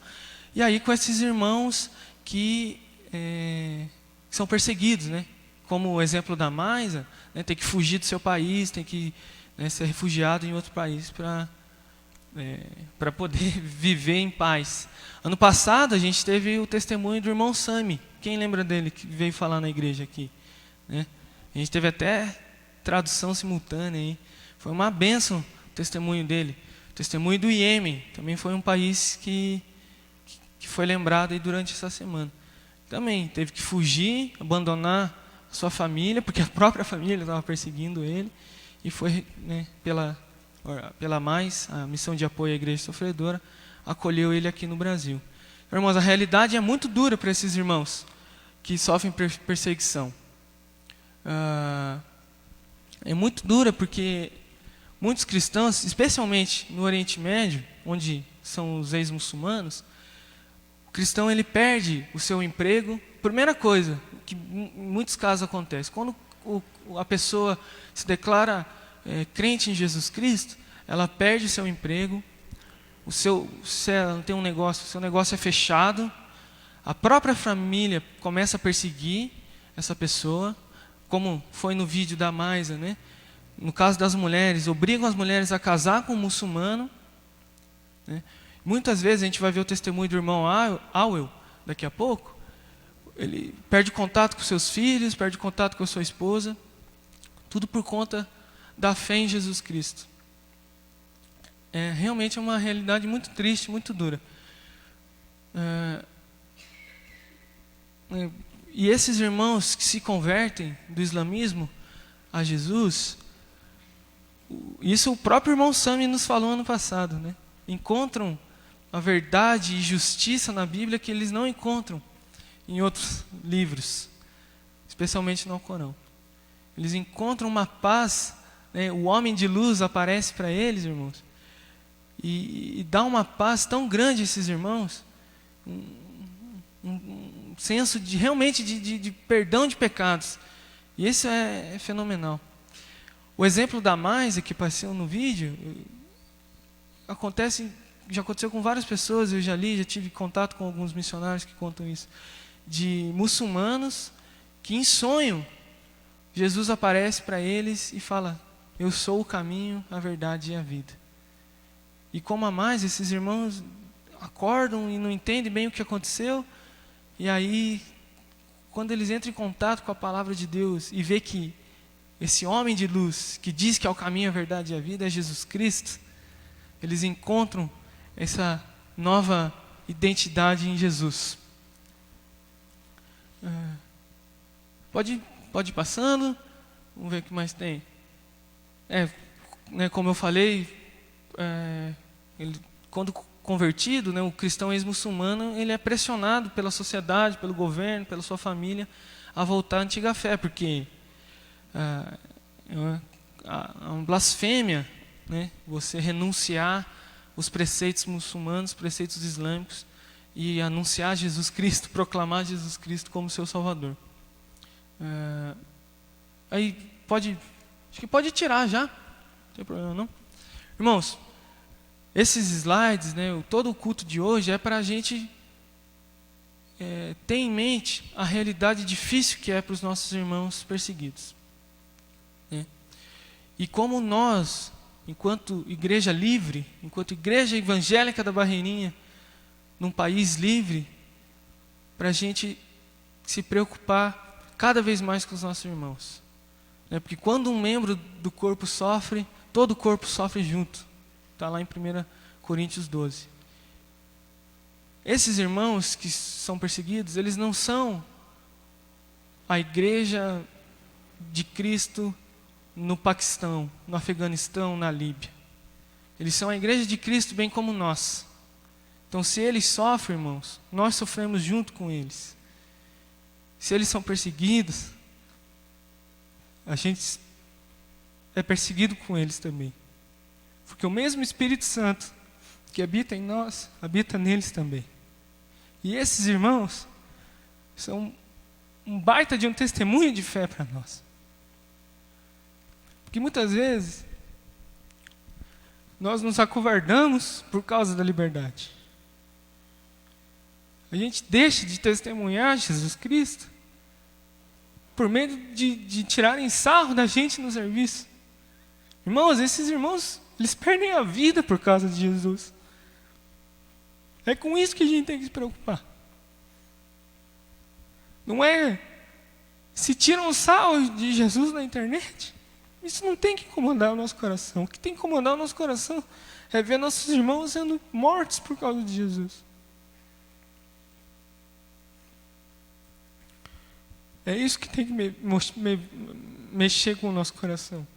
e aí com esses irmãos que são perseguidos, né? Como o exemplo da Maisa, né? Tem que fugir do seu país, tem que, né, ser refugiado em outro país para poder viver em paz. Ano passado a gente teve o testemunho do irmão Sami. Quem lembra dele que veio falar na igreja aqui? Né? A gente teve até tradução simultânea aí. Foi uma bênção o testemunho dele. O testemunho do Iêmen também foi um país que foi lembrado aí durante essa semana. Também teve que fugir, abandonar a sua família, porque a própria família estava perseguindo ele, e foi, né, pela Mais, a missão de apoio à igreja sofredora, acolheu ele aqui no Brasil. Irmãos, a realidade é muito dura para esses irmãos que sofrem perseguição. É muito dura porque muitos cristãos, especialmente no Oriente Médio, onde são os ex-muçulmanos, o cristão ele perde o seu emprego. Primeira coisa que em muitos casos acontece, quando a pessoa se declara crente em Jesus Cristo, ela perde o seu emprego, se ela não tem um negócio, o seu negócio é fechado, a própria família começa a perseguir essa pessoa, como foi no vídeo da Maisa, né? No caso das mulheres, obrigam as mulheres a casar com um muçulmano, né? Muitas vezes a gente vai ver o testemunho do irmão Auel, daqui a pouco, ele perde contato com seus filhos, perde contato com a sua esposa, tudo por conta da fé em Jesus Cristo. Realmente é uma realidade muito triste, muito dura. E esses irmãos que se convertem do islamismo a Jesus, isso o próprio irmão Sami nos falou ano passado, né? Encontram a verdade e justiça na Bíblia que eles não encontram em outros livros, especialmente no Alcorão. Eles encontram uma paz, né? O homem de luz aparece para eles, irmãos, e dá uma paz tão grande a esses irmãos, um senso de realmente de perdão de pecados. E isso é fenomenal. O exemplo da Maisa que apareceu no vídeo já aconteceu com várias pessoas. Eu já tive contato com alguns missionários que contam isso, de muçulmanos que em sonho Jesus aparece para eles e fala: eu sou o caminho, a verdade e a vida. E como a mais, esses irmãos acordam e não entendem bem o que aconteceu. E aí, quando eles entram em contato com a palavra de Deus e vê que esse homem de luz, que diz que é o caminho, a verdade e a vida, é Jesus Cristo, eles encontram essa nova identidade em Jesus. Pode ir passando. Vamos ver o que mais tem. Como eu falei, quando convertido, né, o cristão ex-muçulmano, ele é pressionado pela sociedade, pelo governo, pela sua família, a voltar à antiga fé, porque é uma blasfêmia, né, você renunciar os preceitos muçulmanos, preceitos islâmicos, e anunciar Jesus Cristo, proclamar Jesus Cristo como seu Salvador. Aí acho que pode tirar já, não tem problema não. Irmãos, esses slides, né, todo o culto de hoje é para a gente ter em mente a realidade difícil que é para os nossos irmãos perseguidos, né? E como nós, enquanto igreja livre, enquanto igreja evangélica da Barreirinha, num país livre, para a gente se preocupar cada vez mais com os nossos irmãos, né? Porque quando um membro do corpo sofre, todo o corpo sofre junto. Está lá em 1 Coríntios 12. Esses irmãos que são perseguidos, eles não são a igreja de Cristo no Paquistão, no Afeganistão, na Líbia. Eles são a igreja de Cristo bem como nós. Então, se eles sofrem, irmãos, nós sofremos junto com eles. Se eles são perseguidos, a gente é perseguido com eles também. Porque o mesmo Espírito Santo que habita em nós, habita neles também. E esses irmãos são um baita de um testemunho de fé para nós. Porque muitas vezes nós nos acovardamos por causa da liberdade. A gente deixa de testemunhar Jesus Cristo por medo de tirarem sarro da gente no serviço. Irmãos, esses irmãos, eles perdem a vida por causa de Jesus. É com isso que a gente tem que se preocupar. Não é se tiram sarro de Jesus na internet. Isso não tem que incomodar o nosso coração. O que tem que incomodar o nosso coração é ver nossos irmãos sendo mortos por causa de Jesus. É isso que tem que mexer com o nosso coração.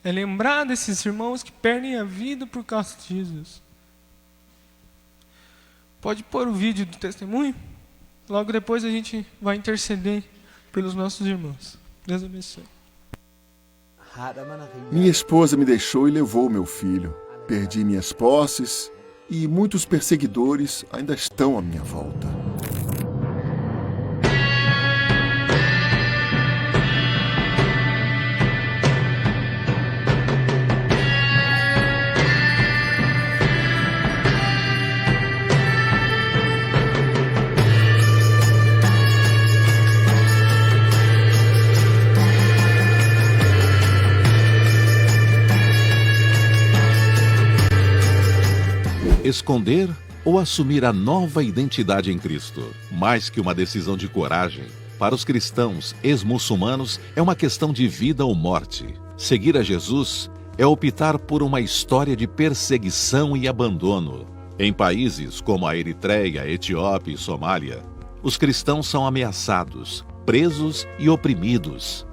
É lembrar desses irmãos que perdem a vida por causa de Jesus. Pode pôr o vídeo do testemunho? Logo depois a gente vai interceder pelos nossos irmãos. Deus abençoe. Minha esposa me deixou e levou meu filho. Perdi minhas posses e muitos perseguidores ainda estão à minha volta. Esconder ou assumir a nova identidade em Cristo? Mais que uma decisão de coragem, para os cristãos ex-muçulmanos é uma questão de vida ou morte. Seguir a Jesus é optar por uma história de perseguição e abandono. Em países como a Eritreia, Etiópia e Somália, os cristãos são ameaçados, presos e oprimidos.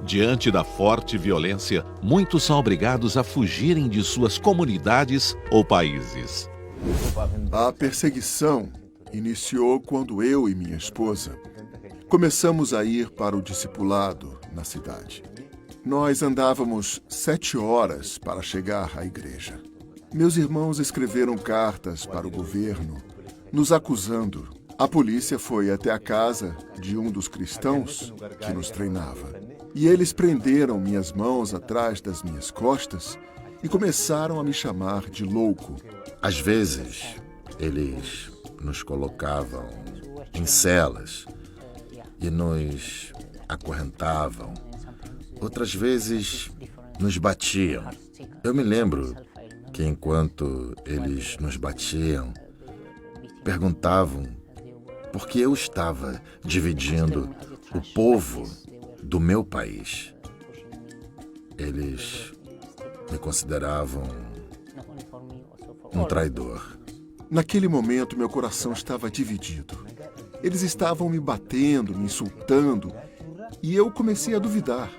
Diante da forte violência, muitos são obrigados a fugirem de suas comunidades ou países. A perseguição iniciou quando eu e minha esposa começamos a ir para o discipulado na cidade. Nós andávamos 7 horas para chegar à igreja. Meus irmãos escreveram cartas para o governo, nos acusando. A polícia foi até a casa de um dos cristãos que nos treinava. E eles prenderam minhas mãos atrás das minhas costas e começaram a me chamar de louco. Às vezes, eles nos colocavam em celas e nos acorrentavam. Outras vezes, nos batiam. Eu me lembro que enquanto eles nos batiam, perguntavam por que eu estava dividindo o povo do meu país. Eles me consideravam um traidor. Naquele momento, meu coração estava dividido. Eles estavam me batendo, me insultando, e eu comecei a duvidar.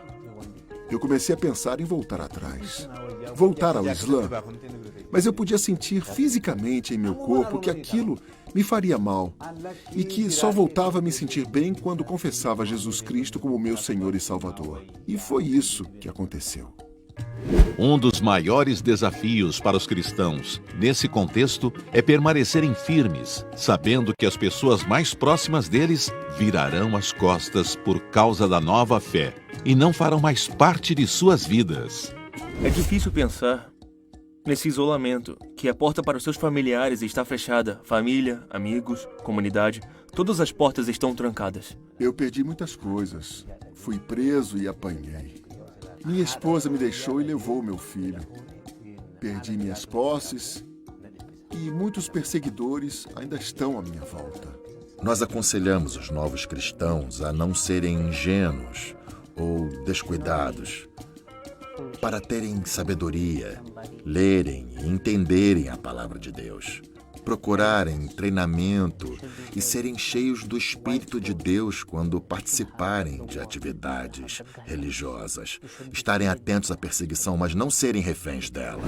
Eu comecei a pensar em voltar atrás, voltar ao Islã. Mas eu podia sentir fisicamente em meu corpo que aquilo me faria mal e que só voltava a me sentir bem quando confessava Jesus Cristo como meu Senhor e Salvador. E foi isso que aconteceu. Um dos maiores desafios para os cristãos, nesse contexto, é permanecerem firmes, sabendo que as pessoas mais próximas deles virarão as costas por causa da nova fé e não farão mais parte de suas vidas. É difícil pensar nesse isolamento, que a porta para os seus familiares está fechada. Família, amigos, comunidade, todas as portas estão trancadas. Eu perdi muitas coisas. Fui preso e apanhei. Minha esposa me deixou e levou meu filho. Perdi minhas posses e muitos perseguidores ainda estão à minha volta. Nós aconselhamos os novos cristãos a não serem ingênuos ou descuidados, para terem sabedoria, lerem e entenderem a palavra de Deus, procurarem treinamento e serem cheios do Espírito de Deus quando participarem de atividades religiosas, estarem atentos à perseguição, mas não serem reféns dela.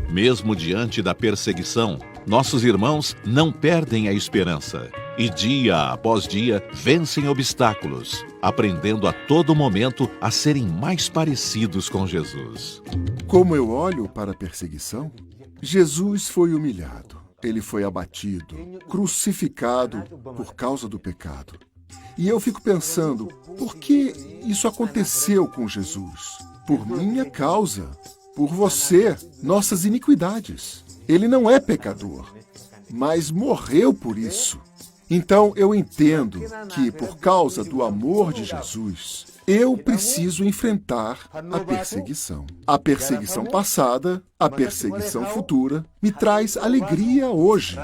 Mesmo diante da perseguição, nossos irmãos não perdem a esperança e dia após dia vencem obstáculos, aprendendo a todo momento a serem mais parecidos com Jesus. Como eu olho para a perseguição, Jesus foi humilhado, ele foi abatido, crucificado por causa do pecado. E eu fico pensando, por que isso aconteceu com Jesus? Por minha causa, por você, nossas iniquidades. Ele não é pecador, mas morreu por isso. Então eu entendo que, por causa do amor de Jesus, eu preciso enfrentar a perseguição. A perseguição passada, a perseguição futura, me traz alegria hoje.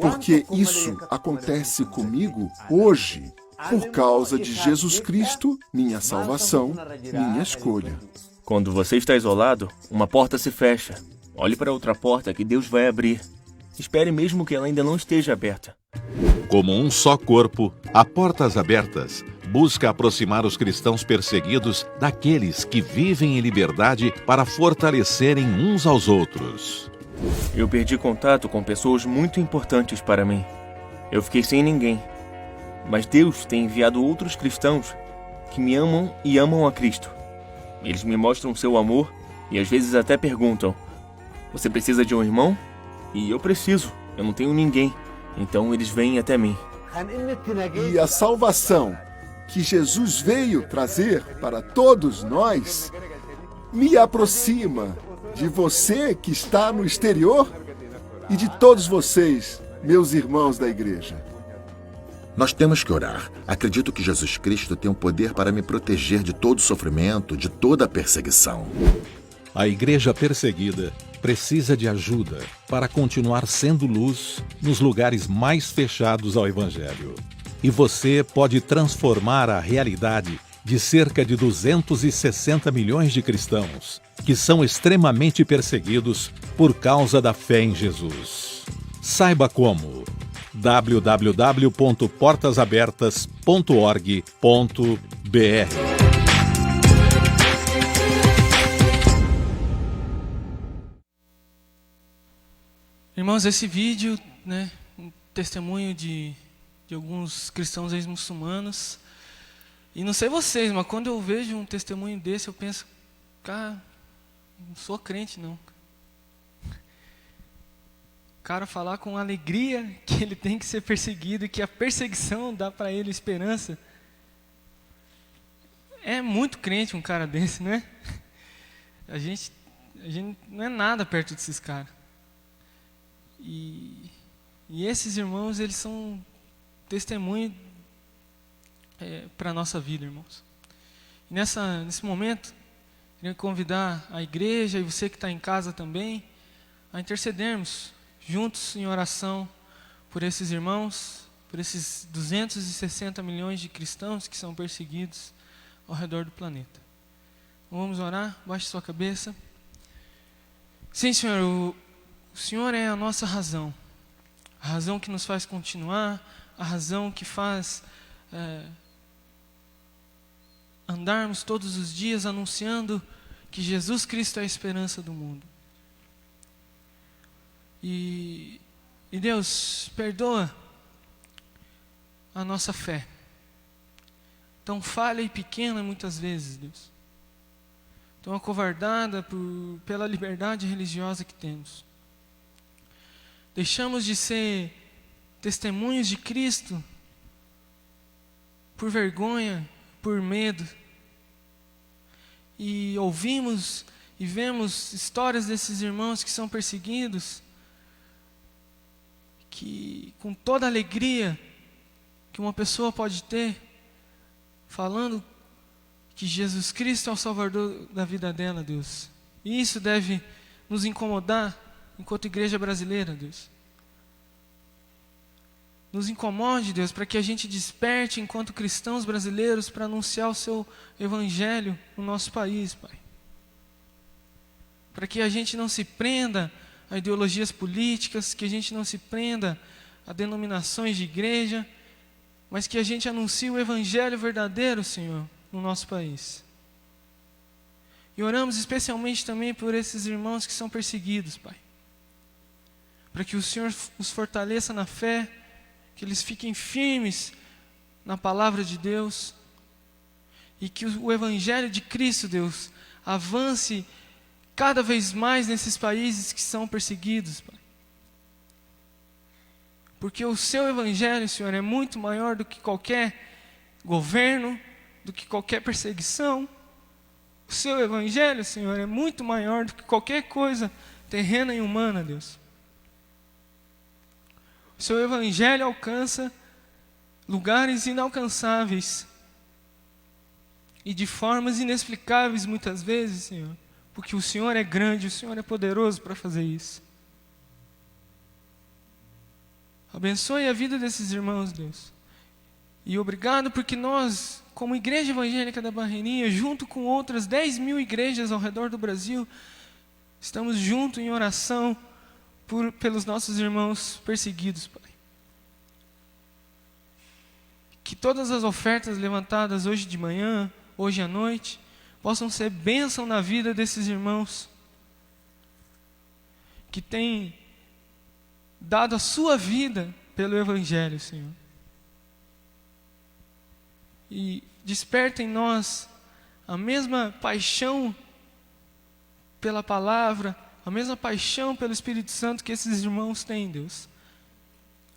Porque isso acontece comigo hoje, por causa de Jesus Cristo, minha salvação, minha escolha. Quando você está isolado, uma porta se fecha. Olhe para outra porta que Deus vai abrir. Espere mesmo que ela ainda não esteja aberta. Como um só corpo, a Portas Abertas busca aproximar os cristãos perseguidos daqueles que vivem em liberdade para fortalecerem uns aos outros. Eu perdi contato com pessoas muito importantes para mim. Eu fiquei sem ninguém. Mas Deus tem enviado outros cristãos que me amam e amam a Cristo. Eles me mostram seu amor e às vezes até perguntam: você precisa de um irmão? E eu preciso, eu não tenho ninguém. Então eles vêm até mim. E a salvação que Jesus veio trazer para todos nós me aproxima de você que está no exterior e de todos vocês, meus irmãos da igreja. Nós temos que orar. Acredito que Jesus Cristo tem o poder para me proteger de todo sofrimento, de toda perseguição. A igreja perseguida precisa de ajuda para continuar sendo luz nos lugares mais fechados ao Evangelho. E você pode transformar a realidade de cerca de 260 milhões de cristãos que são extremamente perseguidos por causa da fé em Jesus. Saiba como. www.portasabertas.org.br. Irmãos, esse vídeo, né, um testemunho de alguns cristãos ex-muçulmanos. E não sei vocês, mas quando eu vejo um testemunho desse, eu penso, cara, não sou crente não. O cara falar com alegria que ele tem que ser perseguido e que a perseguição dá para ele esperança. É muito crente um cara desse, né? A gente não é nada perto desses caras. E esses irmãos, eles são testemunho para a nossa vida, irmãos. E nesse momento, queria convidar a igreja e você que está em casa também, a intercedermos juntos em oração por esses irmãos, por esses 260 milhões de cristãos que são perseguidos ao redor do planeta. Vamos orar? Baixe sua cabeça. Sim, Senhor, o Senhor é a nossa razão. A razão que nos faz continuar, a razão que faz andarmos todos os dias anunciando que Jesus Cristo é a esperança do mundo. E Deus, perdoa a nossa fé, tão falha e pequena muitas vezes, Deus, tão acovardada pela liberdade religiosa que temos. Deixamos de ser testemunhos de Cristo por vergonha, por medo. E ouvimos e vemos histórias desses irmãos que são perseguidos, que com toda a alegria que uma pessoa pode ter, falando que Jesus Cristo é o Salvador da vida dela, Deus. E isso deve nos incomodar enquanto igreja brasileira, Deus. Nos incomode, Deus, para que a gente desperte enquanto cristãos brasileiros para anunciar o seu evangelho no nosso país, Pai. Para que a gente não se prenda a ideologias políticas, que a gente não se prenda a denominações de igreja, mas que a gente anuncie o evangelho verdadeiro, Senhor, no nosso país. E oramos especialmente também por esses irmãos que são perseguidos, Pai. Para que o Senhor os fortaleça na fé, que eles fiquem firmes na palavra de Deus, e que o evangelho de Cristo, Deus, avance cada vez mais nesses países que são perseguidos, Pai. Porque o seu evangelho, Senhor, é muito maior do que qualquer governo, do que qualquer perseguição. O seu evangelho, Senhor, é muito maior do que qualquer coisa terrena e humana, Deus. O seu evangelho alcança lugares inalcançáveis e de formas inexplicáveis muitas vezes, Senhor, porque o Senhor é grande, o Senhor é poderoso para fazer isso. Abençoe a vida desses irmãos, Deus. E obrigado porque nós, como Igreja Evangélica da Barreirinha, junto com outras 10 mil igrejas ao redor do Brasil, estamos juntos em oração pelos nossos irmãos perseguidos, Pai. Que todas as ofertas levantadas hoje de manhã, hoje à noite, possam ser bênção na vida desses irmãos que têm dado a sua vida pelo Evangelho, Senhor. E desperta em nós a mesma paixão pela palavra, a mesma paixão pelo Espírito Santo que esses irmãos têm, Deus.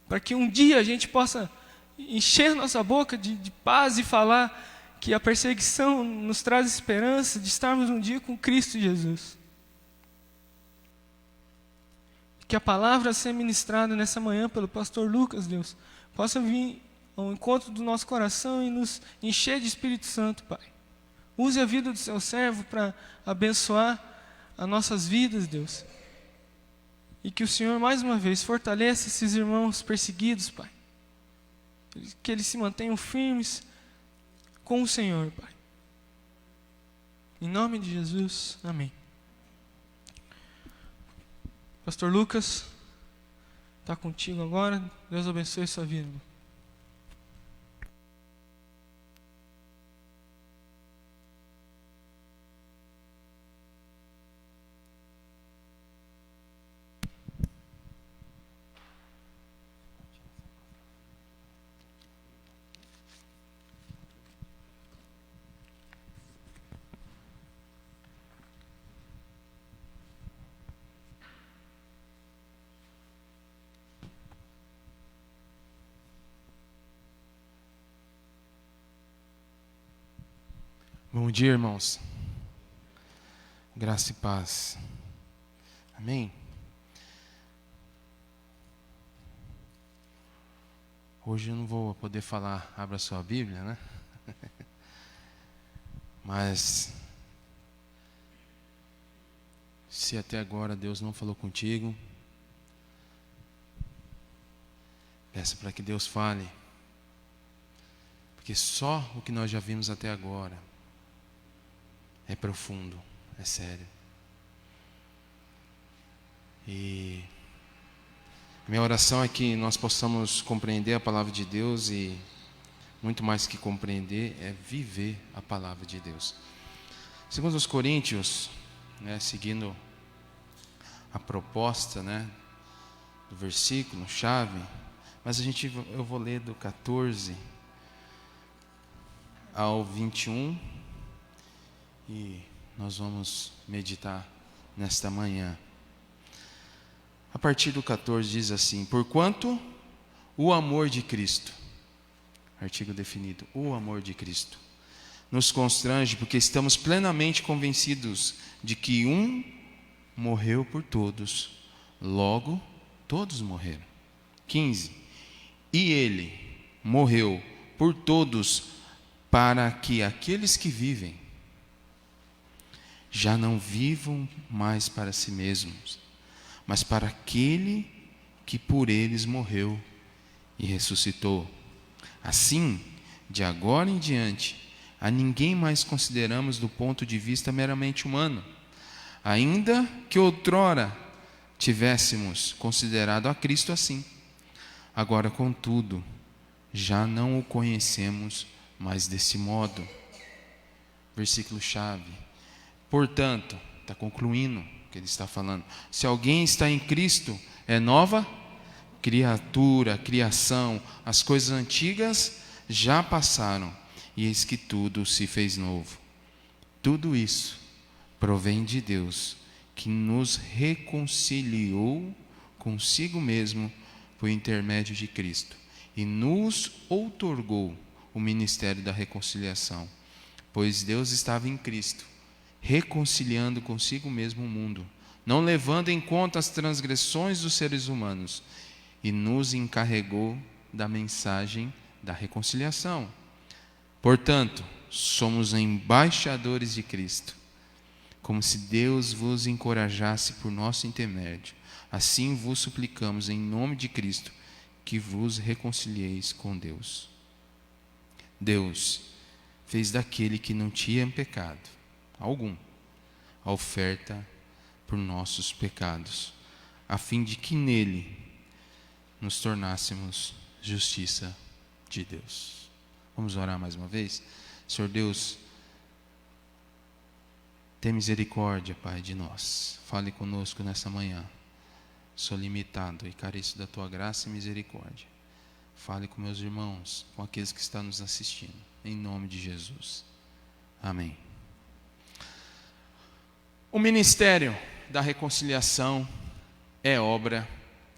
Para que um dia a gente possa encher nossa boca de paz e falar que a perseguição nos traz esperança de estarmos um dia com Cristo Jesus. Que a palavra a ser ministrada nessa manhã pelo pastor Lucas, Deus, possa vir ao encontro do nosso coração e nos encher de Espírito Santo, Pai. Use a vida do seu servo para abençoar as nossas vidas, Deus. E que o Senhor, mais uma vez, fortaleça esses irmãos perseguidos, Pai. Que eles se mantenham firmes com o Senhor, Pai. Em nome de Jesus, amém. Pastor Lucas, Está contigo agora. Deus abençoe sua vida. Bom dia, irmãos. Graça e paz. Amém? Hoje eu não vou poder falar, abra sua Bíblia, né? Mas, se até agora Deus não falou contigo, peça para que Deus fale. Porque só o que nós já vimos até agora é profundo, é sério. E minha oração é que nós possamos compreender a palavra de Deus e, muito mais que compreender, é viver a palavra de Deus. Segundo os Coríntios, né, seguindo a proposta, né, do versículo, chave, mas eu vou ler do 14 ao 21 e nós vamos meditar nesta manhã. A partir do 14 diz assim: porquanto o amor de Cristo, artigo definido, o amor de Cristo, nos constrange, porque estamos plenamente convencidos de que um morreu por todos, logo todos morreram. 15. E ele morreu por todos, para que aqueles que vivem já não vivam mais para si mesmos, mas para aquele que por eles morreu e ressuscitou. Assim, de agora em diante, a ninguém mais consideramos do ponto de vista meramente humano, ainda que outrora tivéssemos considerado a Cristo assim. Agora, contudo, já não o conhecemos mais desse modo. Versículo chave. Portanto, está concluindo o que ele está falando. Se alguém está em Cristo, é nova criatura, criação. As coisas antigas já passaram, e eis que tudo se fez novo. Tudo isso provém de Deus, que nos reconciliou consigo mesmo por intermédio de Cristo, e nos outorgou o ministério da reconciliação, pois Deus estava em Cristo, reconciliando consigo mesmo o mundo, não levando em conta as transgressões dos seres humanos, e nos encarregou da mensagem da reconciliação. Portanto, somos embaixadores de Cristo, como se Deus vos encorajasse por nosso intermédio. Assim vos suplicamos em nome de Cristo, que vos reconcilieis com Deus. Deus fez daquele que não tinha pecado algum a oferta por nossos pecados, a fim de que nele nos tornássemos justiça de Deus. Vamos orar mais uma vez? Senhor Deus, tem misericórdia, Pai, de nós. Fale conosco nessa manhã. Sou limitado e careço da Tua graça e misericórdia. Fale com meus irmãos, com aqueles que estão nos assistindo. Em nome de Jesus. Amém. O ministério da reconciliação é obra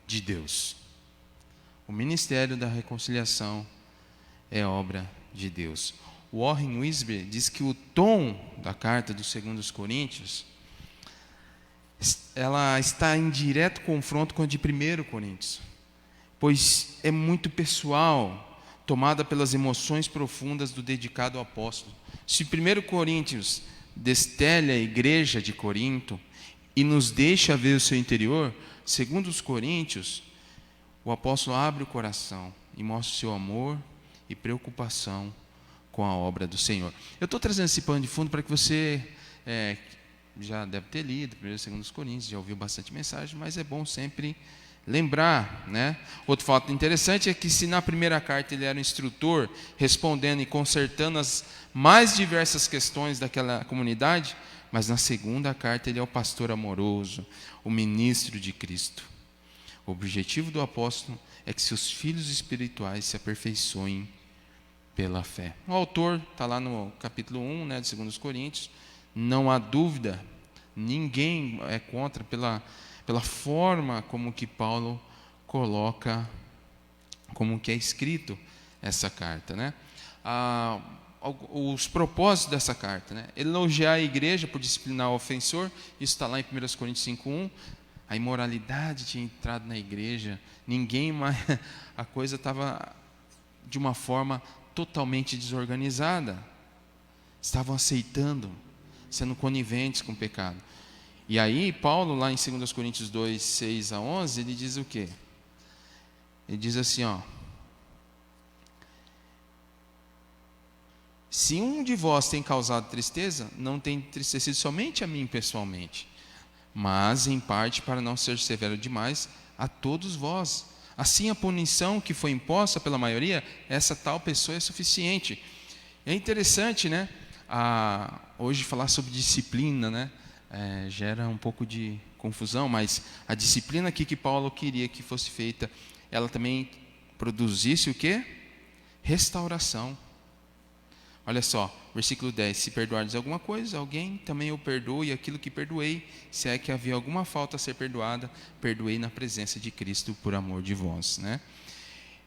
de Deus. O ministério da reconciliação é obra de Deus. Warren Wiersbe diz que o tom da carta dos 2 Coríntios, ela está em direto confronto com a de 1 Coríntios, pois é muito pessoal, tomada pelas emoções profundas do dedicado ao apóstolo. Se 1 Coríntios destela a igreja de Corinto e nos deixa ver o seu interior, segundo os Coríntios, o apóstolo abre o coração e mostra o seu amor e preocupação com a obra do Senhor. Eu estou trazendo esse pano de fundo para que você já deve ter lido 1 e 2 Coríntios, já ouviu bastante mensagem, mas é bom sempre lembrar, né? Outro fato interessante é que se na primeira carta ele era um instrutor, respondendo e consertando as mais diversas questões daquela comunidade, mas na segunda carta ele é o pastor amoroso, o ministro de Cristo. O objetivo do apóstolo é que seus filhos espirituais se aperfeiçoem pela fé. O autor está lá no capítulo 1, né, de 2 Coríntios. Não há dúvida, ninguém é contra pela forma como que Paulo coloca, como que é escrito essa carta, né? Os propósitos dessa carta, né? Elogiar a igreja por disciplinar o ofensor, isso está lá em 1 Coríntios 5:1. A imoralidade tinha entrado na igreja, ninguém mais, a coisa estava de uma forma totalmente desorganizada. Estavam aceitando, sendo coniventes com o pecado. E aí, Paulo, lá em 2 Coríntios 2, 6 a 11, ele diz o quê? Ele diz assim, ó: se um de vós tem causado tristeza, não tem entristecido somente a mim pessoalmente, mas em parte para não ser severo demais a todos vós. Assim a punição que foi imposta pela maioria, essa tal pessoa é suficiente. É interessante, né? Hoje falar sobre disciplina, né? Gera um pouco de confusão, mas a disciplina aqui que Paulo queria que fosse feita, ela também produzisse o quê? Restauração. Olha só, versículo 10: se perdoardes alguma coisa, alguém também eu perdoe aquilo que perdoei, se é que havia alguma falta a ser perdoada, perdoei na presença de Cristo por amor de vós, né?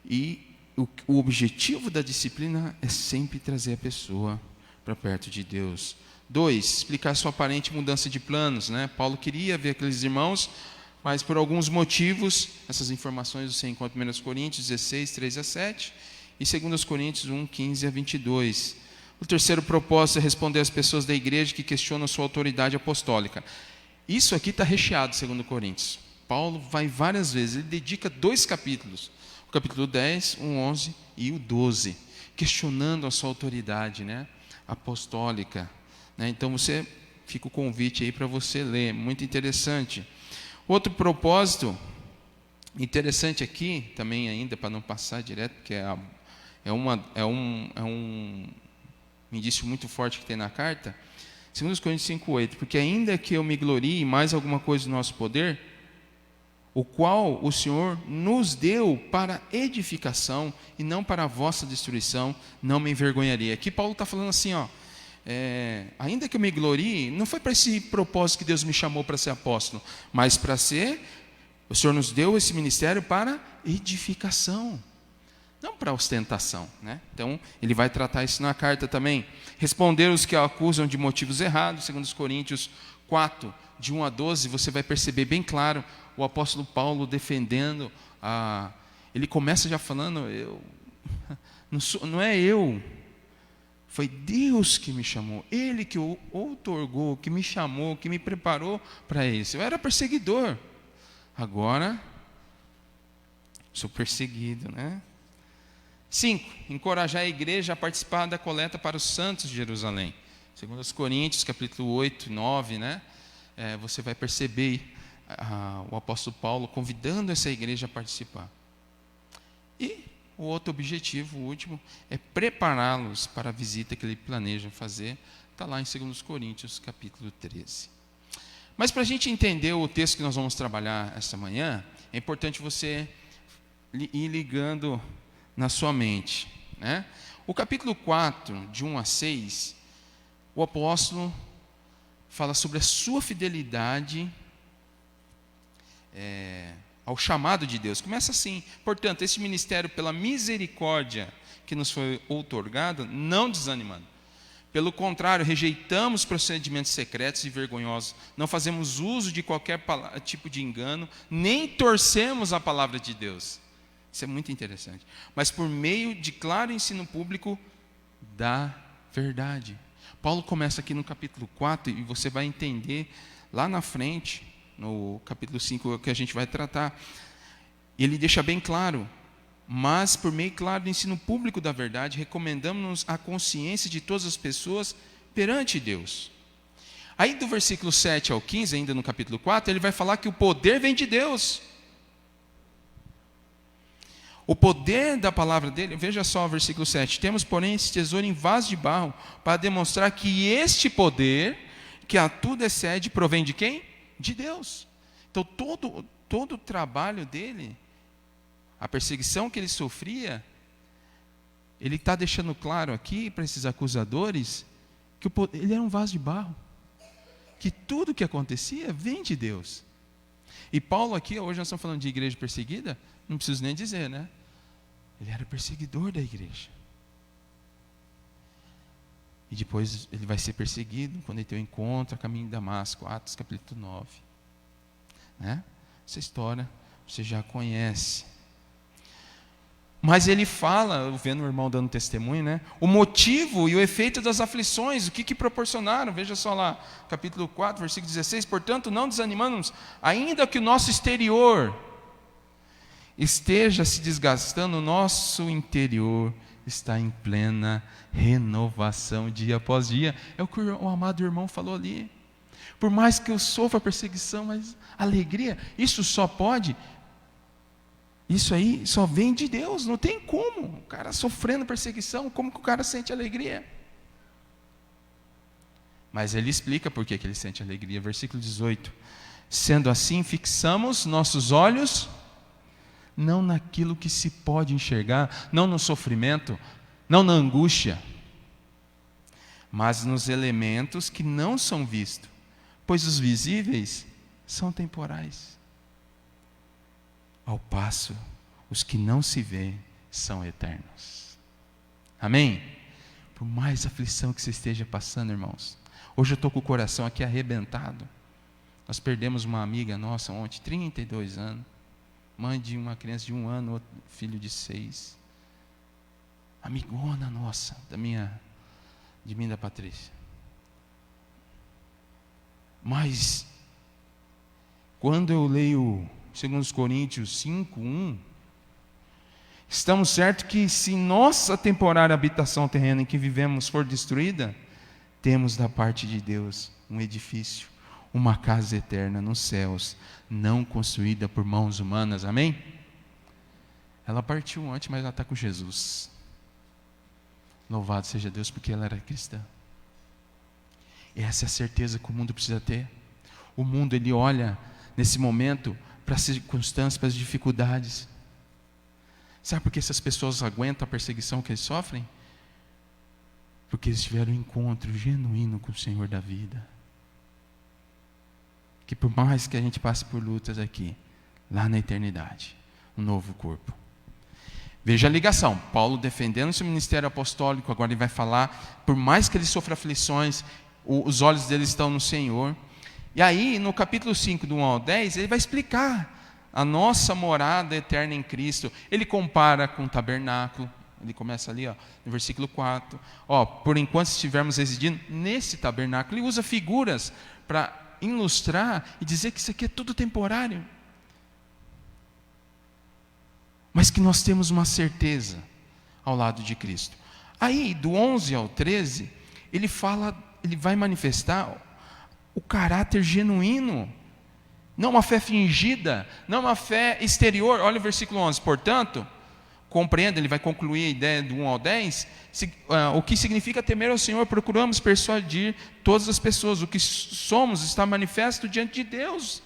E o objetivo da disciplina é sempre trazer a pessoa para perto de Deus. 2, explicar sua aparente mudança de planos, né? Paulo queria ver aqueles irmãos, mas por alguns motivos, essas informações você encontra em 1 Coríntios 16, 3 a 7 e 2 Coríntios 1, 15 a 22. O terceiro propósito é responder às pessoas da igreja que questionam sua autoridade apostólica. Isso aqui está recheado, 2 Coríntios. Paulo vai várias vezes, ele dedica 2 capítulos, o capítulo 10, 1, 11 e o 12, questionando a sua autoridade, né, apostólica. Né? Então fica o convite aí para você ler, muito interessante. Outro propósito interessante aqui, também ainda, para não passar direto, porque é um indício muito forte que tem na carta, 2 Coríntios 5:8, porque ainda que eu me glorie em mais alguma coisa do nosso poder, o qual o Senhor nos deu para edificação e não para a vossa destruição, não me envergonharia. Aqui Paulo está falando assim, ó, ainda que eu me glorie, não foi para esse propósito que Deus me chamou para ser apóstolo, mas para ser, o Senhor nos deu esse ministério para edificação, não para ostentação, né? Então, ele vai tratar isso na carta também. Responder os que acusam de motivos errados, 2 Coríntios 4, de 1 a 12, você vai perceber bem claro o apóstolo Paulo defendendo, ele começa já falando, não é eu, foi Deus que me chamou, Ele que o outorgou, que me chamou, que me preparou para isso. Eu era perseguidor, agora sou perseguido, né? 5, encorajar a igreja a participar da coleta para os santos de Jerusalém. 2 Coríntios, capítulo 8, 9, né? Você vai perceber o apóstolo Paulo convidando essa igreja a participar. E o outro objetivo, o último, é prepará-los para a visita que ele planeja fazer. Está lá em 2 Coríntios, capítulo 13. Mas para a gente entender o texto que nós vamos trabalhar esta manhã, é importante você ir ligando na sua mente, né? O capítulo 4, de 1 a 6, o apóstolo fala sobre a sua fidelidade ao chamado de Deus. Começa assim: portanto, esse ministério, pela misericórdia que nos foi outorgado, não desanimando. Pelo contrário, rejeitamos procedimentos secretos e vergonhosos, não fazemos uso de qualquer tipo de engano, nem torcemos a palavra de Deus. Isso é muito interessante. Mas por meio de claro ensino público da verdade. Paulo começa aqui no capítulo 4 e você vai entender lá na frente, no capítulo 5 que a gente vai tratar. Ele deixa bem claro: mas por meio claro do ensino público da verdade, recomendamos-nos a consciência de todas as pessoas perante Deus. Aí do versículo 7 ao 15, ainda no capítulo 4, ele vai falar que o poder vem de Deus. O poder da palavra dele, veja só o versículo 7. Temos, porém, esse tesouro em vaso de barro, para demonstrar que este poder, que a tudo excede, provém de quem? De Deus. Então, todo o trabalho dele, a perseguição que ele sofria, ele está deixando claro aqui para esses acusadores que ele era um vaso de barro, que tudo que acontecia vem de Deus. E Paulo aqui, hoje nós estamos falando de igreja perseguida, não preciso nem dizer, né? Ele era perseguidor da igreja. E depois ele vai ser perseguido quando ele tem o encontro a caminho de Damasco, Atos capítulo 9. Né? Essa história você já conhece. Mas ele fala, vendo o irmão dando testemunho, né? O motivo e o efeito das aflições, o que proporcionaram. Veja só lá, capítulo 4, versículo 16. Portanto, não desanimamos, ainda que o nosso exterior esteja se desgastando, o nosso interior está em plena renovação dia após dia. É o que o amado irmão falou ali. Por mais que eu sofra perseguição, mas alegria, isso aí só vem de Deus, não tem como. O cara sofrendo perseguição, como que o cara sente alegria? Mas ele explica por que ele sente alegria. Versículo 18. Sendo assim, fixamos nossos olhos não naquilo que se pode enxergar, não no sofrimento, não na angústia, mas nos elementos que não são vistos, pois os visíveis são temporais, ao passo os que não se vêem são eternos. Amém? Por mais aflição que você esteja passando, irmãos, hoje eu estou com o coração aqui arrebentado. Nós perdemos uma amiga nossa ontem, 32 anos, mãe de uma criança de 1 ano, outro filho de 6, amigona nossa, de mim e da Patrícia. Mas quando eu leio 2 Coríntios 5:1, estamos certos que se nossa temporária habitação terrena em que vivemos for destruída, temos da parte de Deus um edifício, uma casa eterna nos céus, não construída por mãos humanas. Amém? Ela partiu ontem, mas ela está com Jesus. Louvado seja Deus, porque ela era cristã. Essa é a certeza que o mundo precisa ter. O mundo, ele olha nesse momento para as circunstâncias, para as dificuldades. Sabe por que essas pessoas aguentam a perseguição que eles sofrem? Porque eles tiveram um encontro genuíno com o Senhor da vida. Que por mais que a gente passe por lutas aqui, lá na eternidade, um novo corpo. Veja a ligação, Paulo defendendo seu ministério apostólico, agora ele vai falar, por mais que ele sofra aflições, os olhos dele estão no Senhor. E aí, no capítulo 5, do 1 ao 10, ele vai explicar a nossa morada eterna em Cristo. Ele compara com o tabernáculo, ele começa ali, no versículo 4. Por enquanto estivermos residindo nesse tabernáculo, ele usa figuras para ilustrar e dizer que isso aqui é tudo temporário. Mas que nós temos uma certeza ao lado de Cristo. Aí, do 11 ao 13, ele vai manifestar o caráter genuíno, não uma fé fingida, não uma fé exterior. Olha o versículo 11. Portanto, compreenda, ele vai concluir a ideia do 1 ao 10, o que significa temer ao Senhor. Procuramos persuadir todas as pessoas. O que somos está manifesto diante de Deus.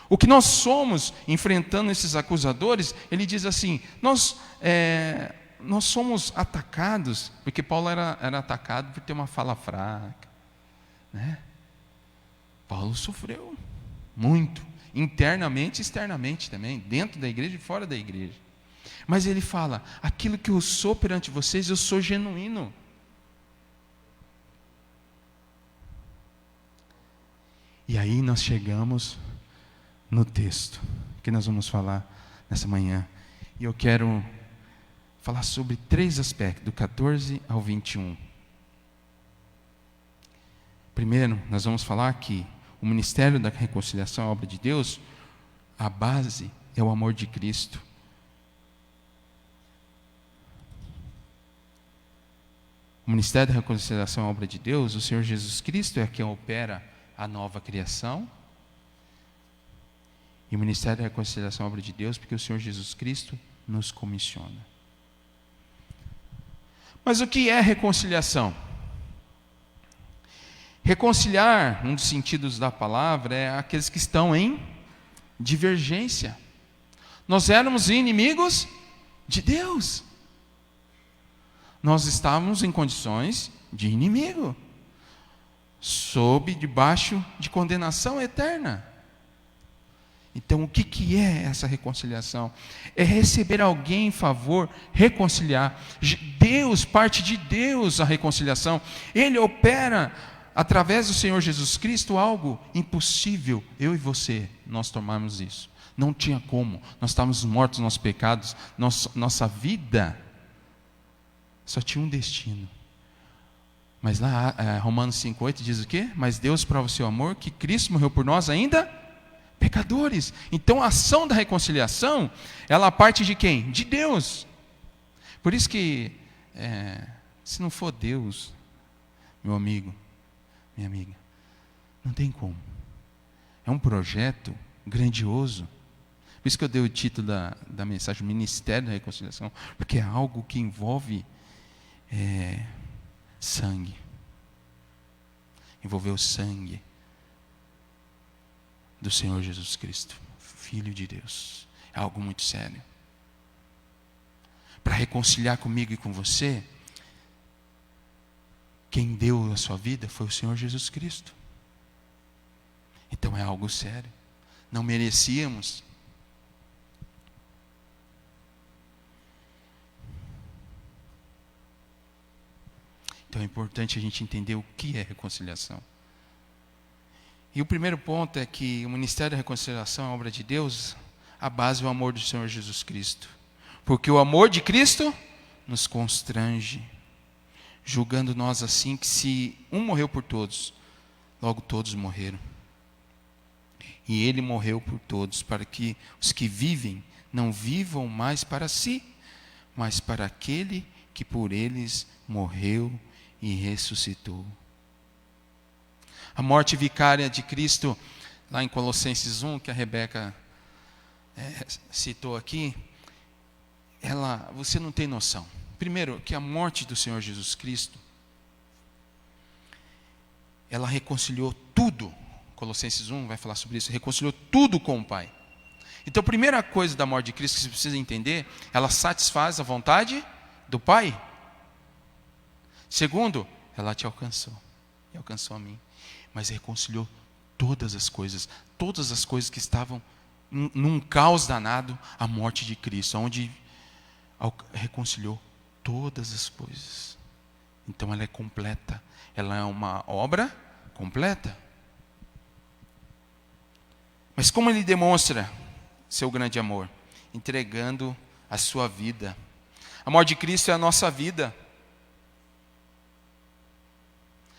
O que nós somos, enfrentando esses acusadores, ele diz assim, nós somos atacados, porque Paulo era atacado por ter uma fala fraca, né? Paulo sofreu muito, internamente e externamente também, dentro da igreja e fora da igreja. Mas ele fala, aquilo que eu sou perante vocês, eu sou genuíno. E aí nós chegamos no texto que nós vamos falar nessa manhã. E eu quero falar sobre 3 aspectos, do 14 ao 21. Primeiro, nós vamos falar que o ministério da reconciliação é a obra de Deus, a base é o amor de Cristo. O ministério da reconciliação é a obra de Deus, o Senhor Jesus Cristo é quem opera a nova criação. E o ministério da reconciliação é a obra de Deus, porque o Senhor Jesus Cristo nos comissiona. Mas o que é reconciliação? Reconciliar, um dos sentidos da palavra, é aqueles que estão em divergência. Nós éramos inimigos de Deus. Nós estávamos em condições de inimigo, debaixo de condenação eterna. Então, o que é essa reconciliação? É receber alguém em favor, reconciliar. Deus, parte de Deus a reconciliação. Ele opera através do Senhor Jesus Cristo algo impossível. Eu e você, nós tomamos isso. Não tinha como. Nós estávamos mortos nos nossos pecados. Nossa vida só tinha um destino. Mas lá, Romanos 5,8 diz o quê? Mas Deus prova o seu amor, que Cristo morreu por nós ainda pecadores. Então a ação da reconciliação, ela parte de quem? De Deus. Por isso que, se não for Deus, meu amigo, minha amiga, não tem como. É um projeto grandioso. Por isso que eu dei o título da mensagem, Ministério da Reconciliação, porque é algo que envolve sangue. Envolveu o sangue do Senhor Jesus Cristo, Filho de Deus. É algo muito sério. Para reconciliar comigo e com você, quem deu a sua vida foi o Senhor Jesus Cristo. Então é algo sério. Não merecíamos. Então é importante a gente entender o que é reconciliação. E o primeiro ponto é que o ministério da reconciliação é a obra de Deus, a base é o amor do Senhor Jesus Cristo. Porque o amor de Cristo nos constrange, julgando nós assim que se um morreu por todos, logo todos morreram. E ele morreu por todos, para que os que vivem não vivam mais para si, mas para aquele que por eles morreu e ressuscitou. A morte vicária de Cristo, lá em Colossenses 1, que a Rebeca citou aqui, você não tem noção. Primeiro, que a morte do Senhor Jesus Cristo, ela reconciliou tudo. Colossenses 1 vai falar sobre isso, reconciliou tudo com o Pai. Então, a primeira coisa da morte de Cristo que você precisa entender, ela satisfaz a vontade do Pai. Segundo, ela te alcançou, e alcançou a mim. Mas reconciliou todas as coisas que estavam num caos danado, a morte de Cristo, onde reconciliou todas as coisas. Então ela é completa, ela é uma obra completa. Mas como ele demonstra seu grande amor? Entregando a sua vida. A morte de Cristo é a nossa vida.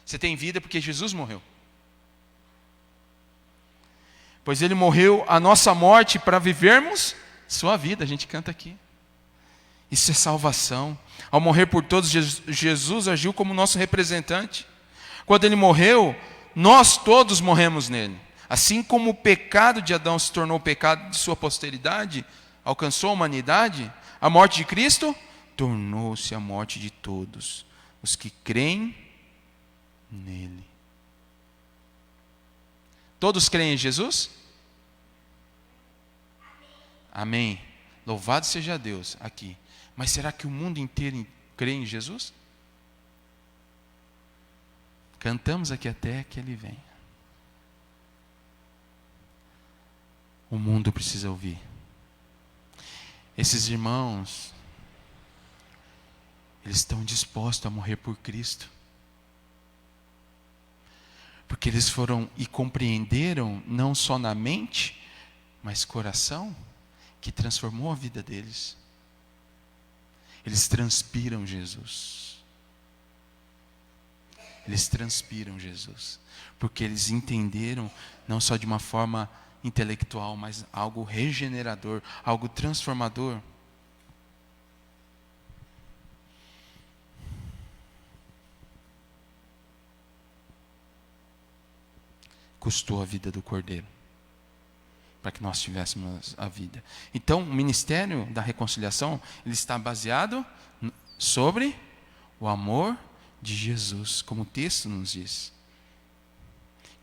Você tem vida porque Jesus morreu. Pois ele morreu a nossa morte para vivermos sua vida. A gente canta aqui. Isso é salvação. Ao morrer por todos, Jesus agiu como nosso representante. Quando ele morreu, nós todos morremos nele. Assim como o pecado de Adão se tornou o pecado de sua posteridade, alcançou a humanidade, a morte de Cristo tornou-se a morte de todos os que creem nele. Todos creem em Jesus? Amém. Louvado seja Deus aqui. Mas será que o mundo inteiro crê em Jesus? Cantamos aqui até que ele venha. O mundo precisa ouvir. Esses irmãos, eles estão dispostos a morrer por Cristo. Porque eles foram e compreenderam, não só na mente, mas coração, que transformou a vida deles. Eles transpiram Jesus. Eles transpiram Jesus. Porque eles entenderam, não só de uma forma intelectual, mas algo regenerador, algo transformador. Custou a vida do Cordeiro. para que nós tivéssemos a vida. Então, o ministério da reconciliação, ele está baseado sobre o amor de Jesus, como o texto nos diz.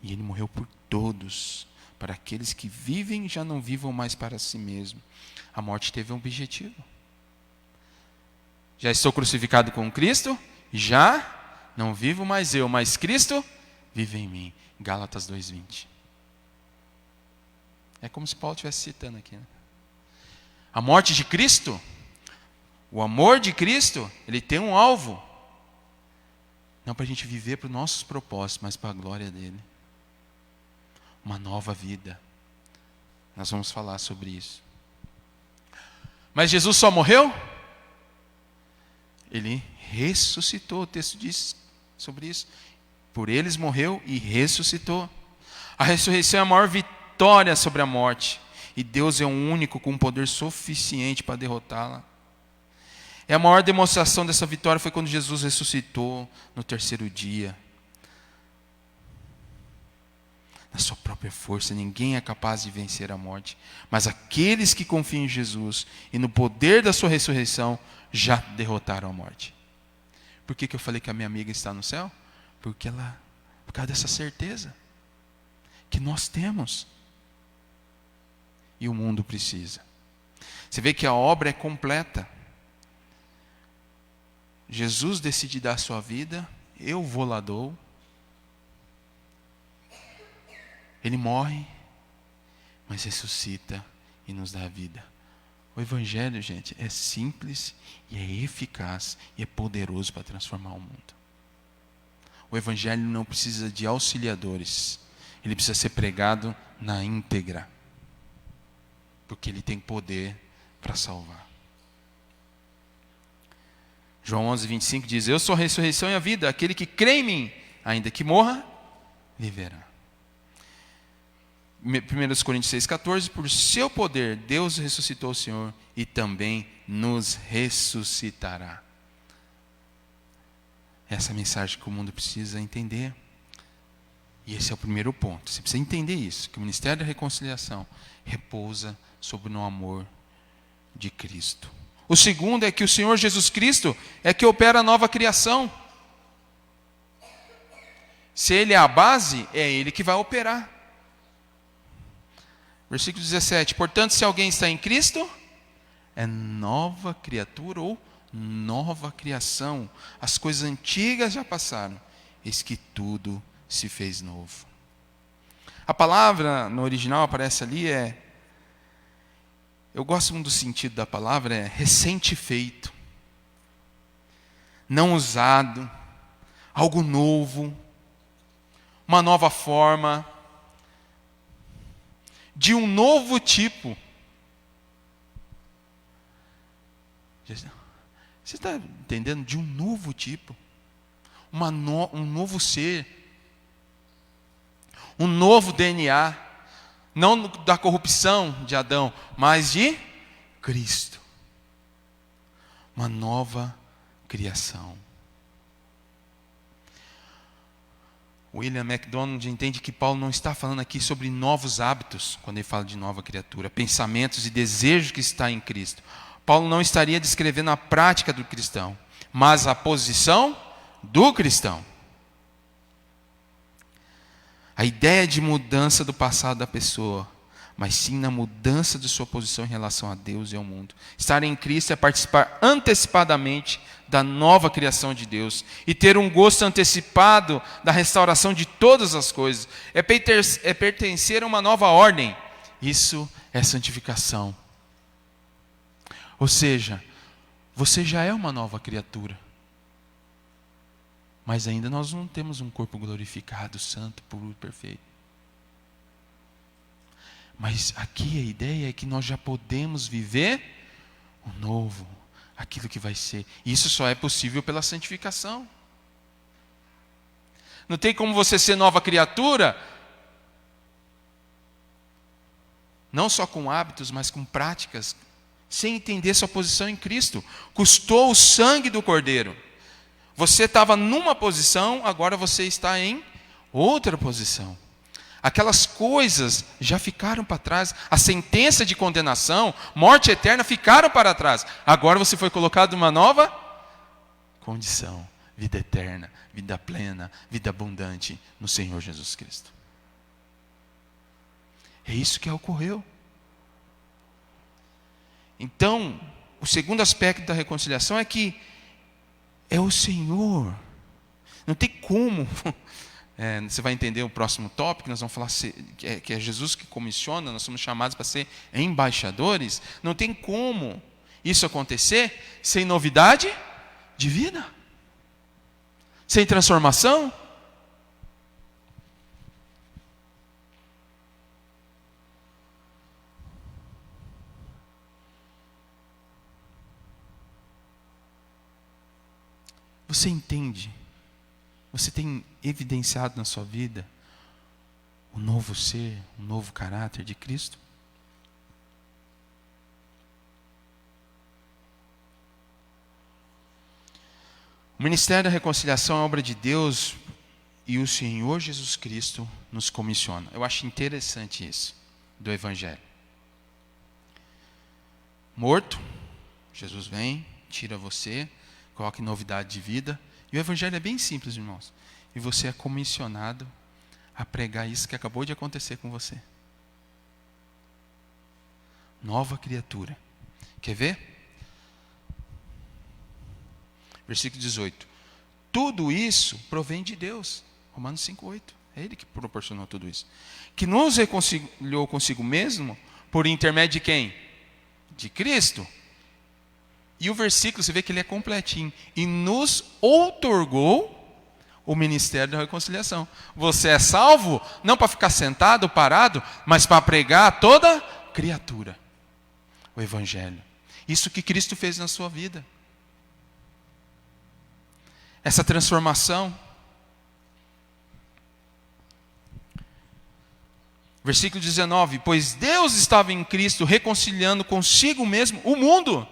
E ele morreu por todos, para aqueles que vivem já não vivam mais para si mesmo. A morte teve um objetivo. Já estou crucificado com Cristo, já não vivo mais eu, mas Cristo vive em mim. Gálatas 2:20. É como se Paulo estivesse citando aqui, né? A morte de Cristo, o amor de Cristo, ele tem um alvo. Não para a gente viver para os nossos propósitos, mas para a glória dele. Uma nova vida. Nós vamos falar sobre isso. Mas Jesus só morreu? Ele ressuscitou. O texto diz sobre isso. Por eles morreu e ressuscitou. A ressurreição é a maior vitória sobre a morte. E Deus é o único com poder suficiente para derrotá-la. É a maior demonstração dessa vitória foi quando Jesus ressuscitou no terceiro dia. Na sua própria força, ninguém é capaz de vencer a morte. Mas aqueles que confiam em Jesus e no poder da sua ressurreição, já derrotaram a morte. Por que eu falei que a minha amiga está no céu? Por causa dessa certeza que nós temos. E o mundo precisa. Você vê que a obra é completa. Jesus decide dar a sua vida, eu vou lá dou. Ele morre, mas ressuscita e nos dá a vida. O Evangelho, gente, é simples e é eficaz e é poderoso para transformar o mundo. O Evangelho não precisa de auxiliadores. Ele precisa ser pregado na íntegra. Porque ele tem poder para salvar. João 11:25 diz: eu sou a ressurreição e a vida. Aquele que crê em mim, ainda que morra, viverá. 1 Coríntios 6,14, por seu poder, Deus ressuscitou o Senhor e também nos ressuscitará. Essa é a mensagem que o mundo precisa entender. E esse é o primeiro ponto. Você precisa entender isso, que o ministério da reconciliação repousa sobre o amor de Cristo. O segundo é que o Senhor Jesus Cristo é que opera a nova criação. Se Ele é a base, é Ele que vai operar. Versículo 17. Portanto, se alguém está em Cristo, é nova criatura ou nova criação. As coisas antigas já passaram, eis que tudo se fez novo. A palavra no original aparece ali eu gosto muito do sentido da palavra, é recente feito, não usado, algo novo, uma nova forma, de um novo tipo. Você está entendendo? De um novo tipo, um novo ser, um novo DNA, não da corrupção de Adão, mas de Cristo. Uma nova criação. William MacDonald entende que Paulo não está falando aqui sobre novos hábitos, quando ele fala de nova criatura, pensamentos e desejos que está em Cristo. Paulo não estaria descrevendo a prática do cristão, mas a posição do cristão. A ideia de mudança do passado da pessoa, mas sim na mudança de sua posição em relação a Deus e ao mundo. Estar em Cristo é participar antecipadamente da nova criação de Deus e ter um gosto antecipado da restauração de todas as coisas. É pertencer a uma nova ordem. Isso é santificação. Ou seja, você já é uma nova criatura. Mas ainda nós não temos um corpo glorificado, santo, puro e perfeito. Mas aqui a ideia é que nós já podemos viver o novo, aquilo que vai ser. Isso só é possível pela santificação. Não tem como você ser nova criatura, não só com hábitos, mas com práticas, sem entender sua posição em Cristo. Custou o sangue do Cordeiro. Você estava numa posição, agora você está em outra posição. Aquelas coisas já ficaram para trás. A sentença de condenação, morte eterna, ficaram para trás. Agora você foi colocado numa nova condição. Vida eterna, vida plena, vida abundante no Senhor Jesus Cristo. É isso que ocorreu. Então, o segundo aspecto da reconciliação é que é o Senhor. Não tem como. Você vai entender o próximo tópico, nós vamos falar que é Jesus que comissiona, nós somos chamados para ser embaixadores. Não tem como isso acontecer sem novidade de vida, sem transformação. Você entende? Você tem evidenciado na sua vida o novo ser, o novo caráter de Cristo? O ministério da reconciliação é obra de Deus e o Senhor Jesus Cristo nos comissiona. Eu acho interessante isso do Evangelho. Morto, Jesus vem, tira você, coloca em novidade de vida. E o Evangelho é bem simples, irmãos. E você é comissionado a pregar isso que acabou de acontecer com você. Nova criatura. Quer ver? Versículo 18. Tudo isso provém de Deus. Romanos 5,8. É Ele que proporcionou tudo isso. Que nos reconciliou consigo mesmo por intermédio de quem? De Cristo. E o versículo, você vê que ele é completinho. E nos outorgou o ministério da reconciliação. Você é salvo não para ficar sentado, parado, mas para pregar a toda criatura o Evangelho. Isso que Cristo fez na sua vida. Essa transformação. Versículo 19. Pois Deus estava em Cristo reconciliando consigo mesmo o mundo,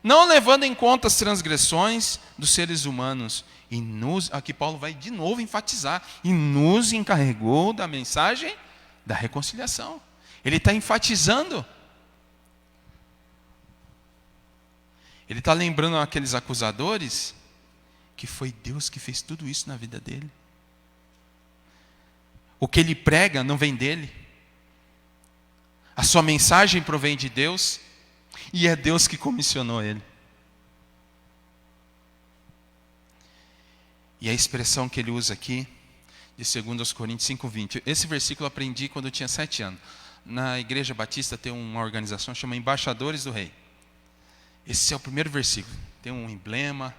não levando em conta as transgressões dos seres humanos. E aqui Paulo vai de novo enfatizar. E nos encarregou da mensagem da reconciliação. Ele está enfatizando. Ele está lembrando aqueles acusadores que foi Deus que fez tudo isso na vida dele. O que ele prega não vem dele. A sua mensagem provém de Deus. E é Deus que comissionou ele. E a expressão que ele usa aqui, de 2 Coríntios 5,20. Esse versículo eu aprendi quando eu tinha 7 anos. Na Igreja Batista tem uma organização que chama Embaixadores do Rei. Esse é o primeiro versículo. Tem um emblema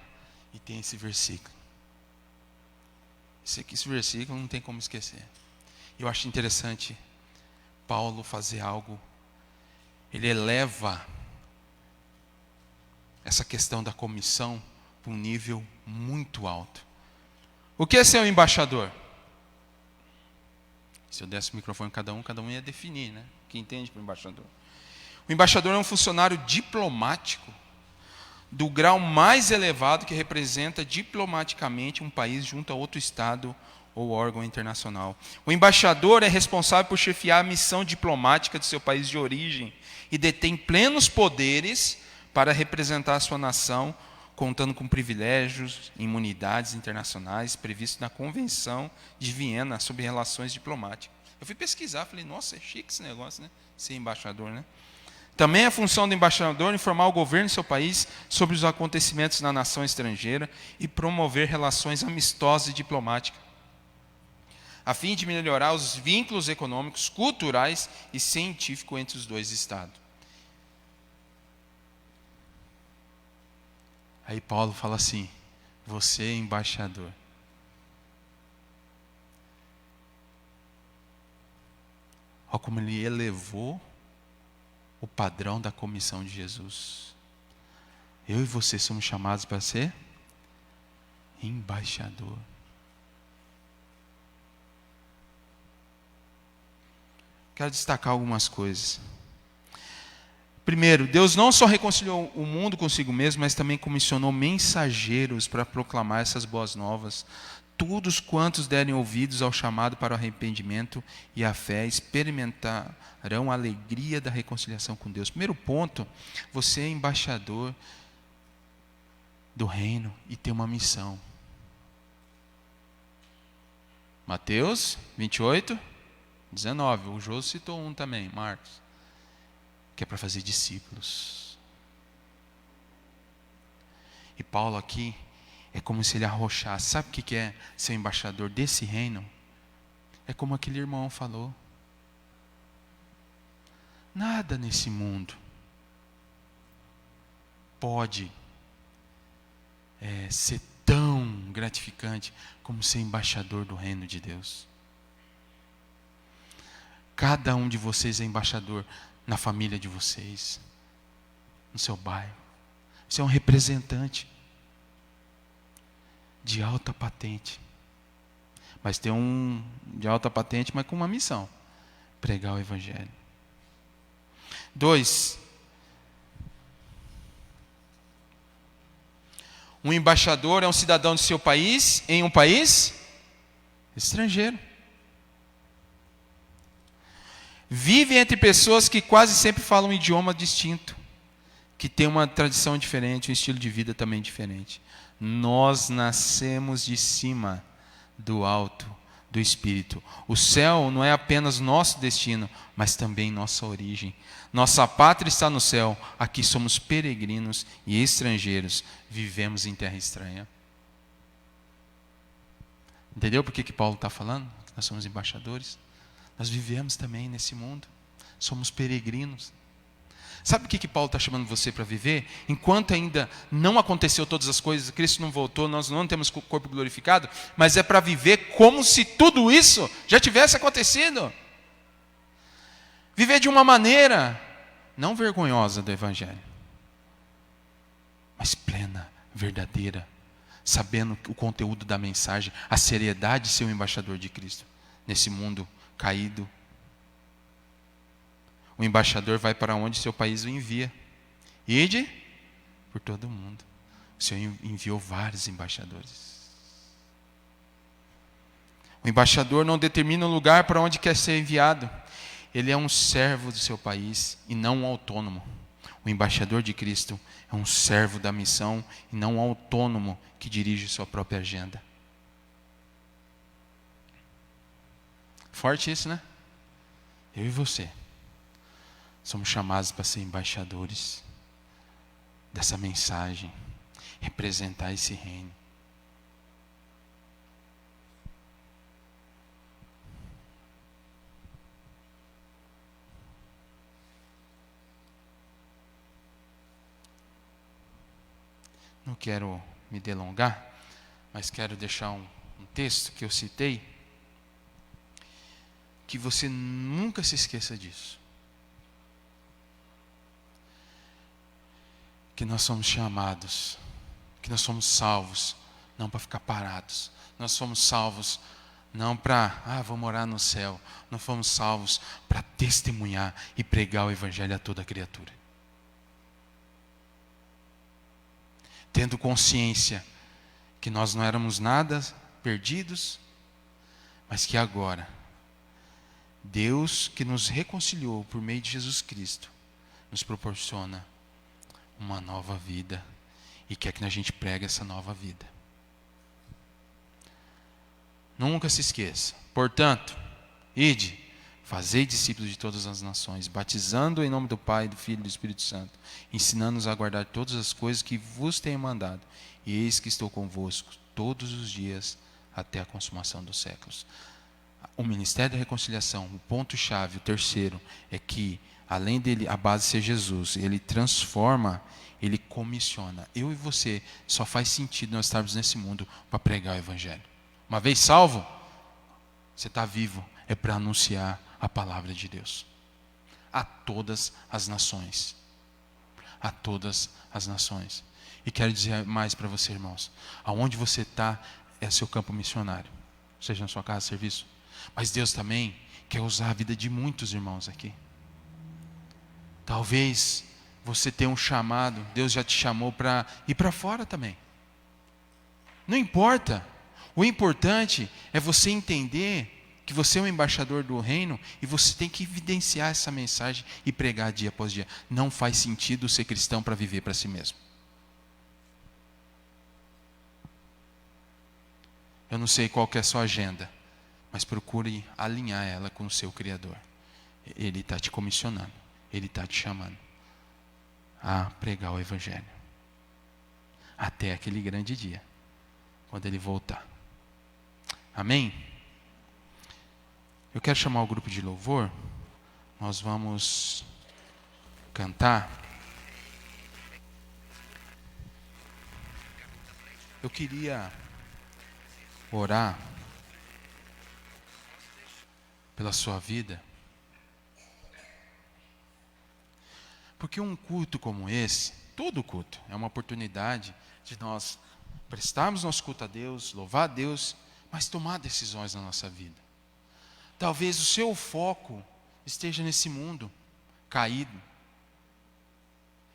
e tem esse versículo. Esse versículo não tem como esquecer. Eu acho interessante Paulo fazer algo. Ele eleva essa questão da comissão para um nível muito alto. O que é ser um embaixador? Se eu desse o microfone cada um ia definir, né? Quem entende para o embaixador? O embaixador é um funcionário diplomático do grau mais elevado que representa diplomaticamente um país junto a outro estado ou órgão internacional. O embaixador é responsável por chefiar a missão diplomática de seu país de origem e detém plenos poderes para representar a sua nação, contando com privilégios e imunidades internacionais previstos na Convenção de Viena sobre relações diplomáticas. Eu fui pesquisar, falei, nossa, é chique esse negócio, né? Ser embaixador, né? Também é a função do embaixador informar o governo de seu país sobre os acontecimentos na nação estrangeira e promover relações amistosas e diplomáticas, a fim de melhorar os vínculos econômicos, culturais e científicos entre os dois estados. Aí Paulo fala assim, você é embaixador. Olha como ele elevou o padrão da comissão de Jesus. Eu e você somos chamados para ser embaixador. Quero destacar algumas coisas. Primeiro, Deus não só reconciliou o mundo consigo mesmo, mas também comissionou mensageiros para proclamar essas boas novas, todos quantos derem ouvidos ao chamado para o arrependimento e a fé experimentarão a alegria da reconciliação com Deus. Primeiro ponto, você é embaixador do reino e tem uma missão. Mateus 28, 19. O Jô citou um também, Marcos, que é para fazer discípulos. E Paulo aqui é como se ele arrochasse. Sabe o que é ser embaixador desse reino? É como aquele irmão falou. Nada nesse mundo pode ser tão gratificante como ser embaixador do reino de Deus. Cada um de vocês é embaixador na família de vocês, no seu bairro. Você é um representante de alta patente. Mas tem um de alta patente, mas com uma missão: pregar o evangelho. 2. Um embaixador é um cidadão de seu país em um país estrangeiro. Vive entre pessoas que quase sempre falam um idioma distinto, que tem uma tradição diferente, um estilo de vida também diferente. Nós nascemos de cima, do alto, do Espírito. O céu não é apenas nosso destino, mas também nossa origem. Nossa pátria está no céu. Aqui somos peregrinos e estrangeiros. Vivemos em terra estranha. Entendeu por que Paulo está falando? Nós somos embaixadores. Nós vivemos também nesse mundo. Somos peregrinos. Sabe o que Paulo está chamando você para viver? Enquanto ainda não aconteceu todas as coisas, Cristo não voltou, nós não temos corpo glorificado, mas é para viver como se tudo isso já tivesse acontecido. Viver de uma maneira não vergonhosa do Evangelho, mas plena, verdadeira, sabendo o conteúdo da mensagem, a seriedade de ser um embaixador de Cristo nesse mundo caído. O embaixador vai para onde seu país o envia. Ide por todo o mundo. O Senhor enviou vários embaixadores. O embaixador não determina o lugar para onde quer ser enviado. Ele é um servo do seu país e não um autônomo. O embaixador de Cristo é um servo da missão e não um autônomo que dirige sua própria agenda. Forte isso, né? Eu e você somos chamados para ser embaixadores dessa mensagem, representar esse reino. Não quero me delongar, mas quero deixar um texto que eu citei, que você nunca se esqueça disso. Que nós somos chamados, que nós somos salvos, não para ficar parados. Nós somos salvos não para, vou morar no céu. Nós fomos salvos para testemunhar e pregar o evangelho a toda criatura. Tendo consciência que nós não éramos nada, perdidos, mas que agora, Deus que nos reconciliou por meio de Jesus Cristo, nos proporciona uma nova vida e quer que a gente pregue essa nova vida. Nunca se esqueça. Portanto, ide, fazei discípulos de todas as nações, batizando em nome do Pai, do Filho e do Espírito Santo, ensinando-os a guardar todas as coisas que vos tenho mandado. E eis que estou convosco todos os dias até a consumação dos séculos. O ministério da reconciliação, o ponto-chave, o terceiro, é que além dele, a base ser Jesus, ele transforma, ele comissiona. Eu e você, só faz sentido nós estarmos nesse mundo para pregar o evangelho. Uma vez salvo, você está vivo, é para anunciar a palavra de Deus a todas as nações. A todas as nações. E quero dizer mais para você, irmãos, aonde você está é seu campo missionário, seja na sua casa, serviço. Mas Deus também quer usar a vida de muitos irmãos aqui. Talvez você tenha um chamado, Deus já te chamou para ir para fora também. Não importa. O importante é você entender que você é um embaixador do reino e você tem que evidenciar essa mensagem e pregar dia após dia. Não faz sentido ser cristão para viver para si mesmo. Eu não sei qual que é a sua agenda, mas procure alinhar ela com o seu Criador. Ele está te comissionando, Ele está te chamando a pregar o Evangelho. Até aquele grande dia, quando Ele voltar. Amém? Eu quero chamar o grupo de louvor. Nós vamos cantar. Eu queria orar pela sua vida. Porque um culto como esse, todo culto, é uma oportunidade de nós prestarmos nosso culto a Deus, louvar a Deus, mas tomar decisões na nossa vida. Talvez o seu foco esteja nesse mundo caído.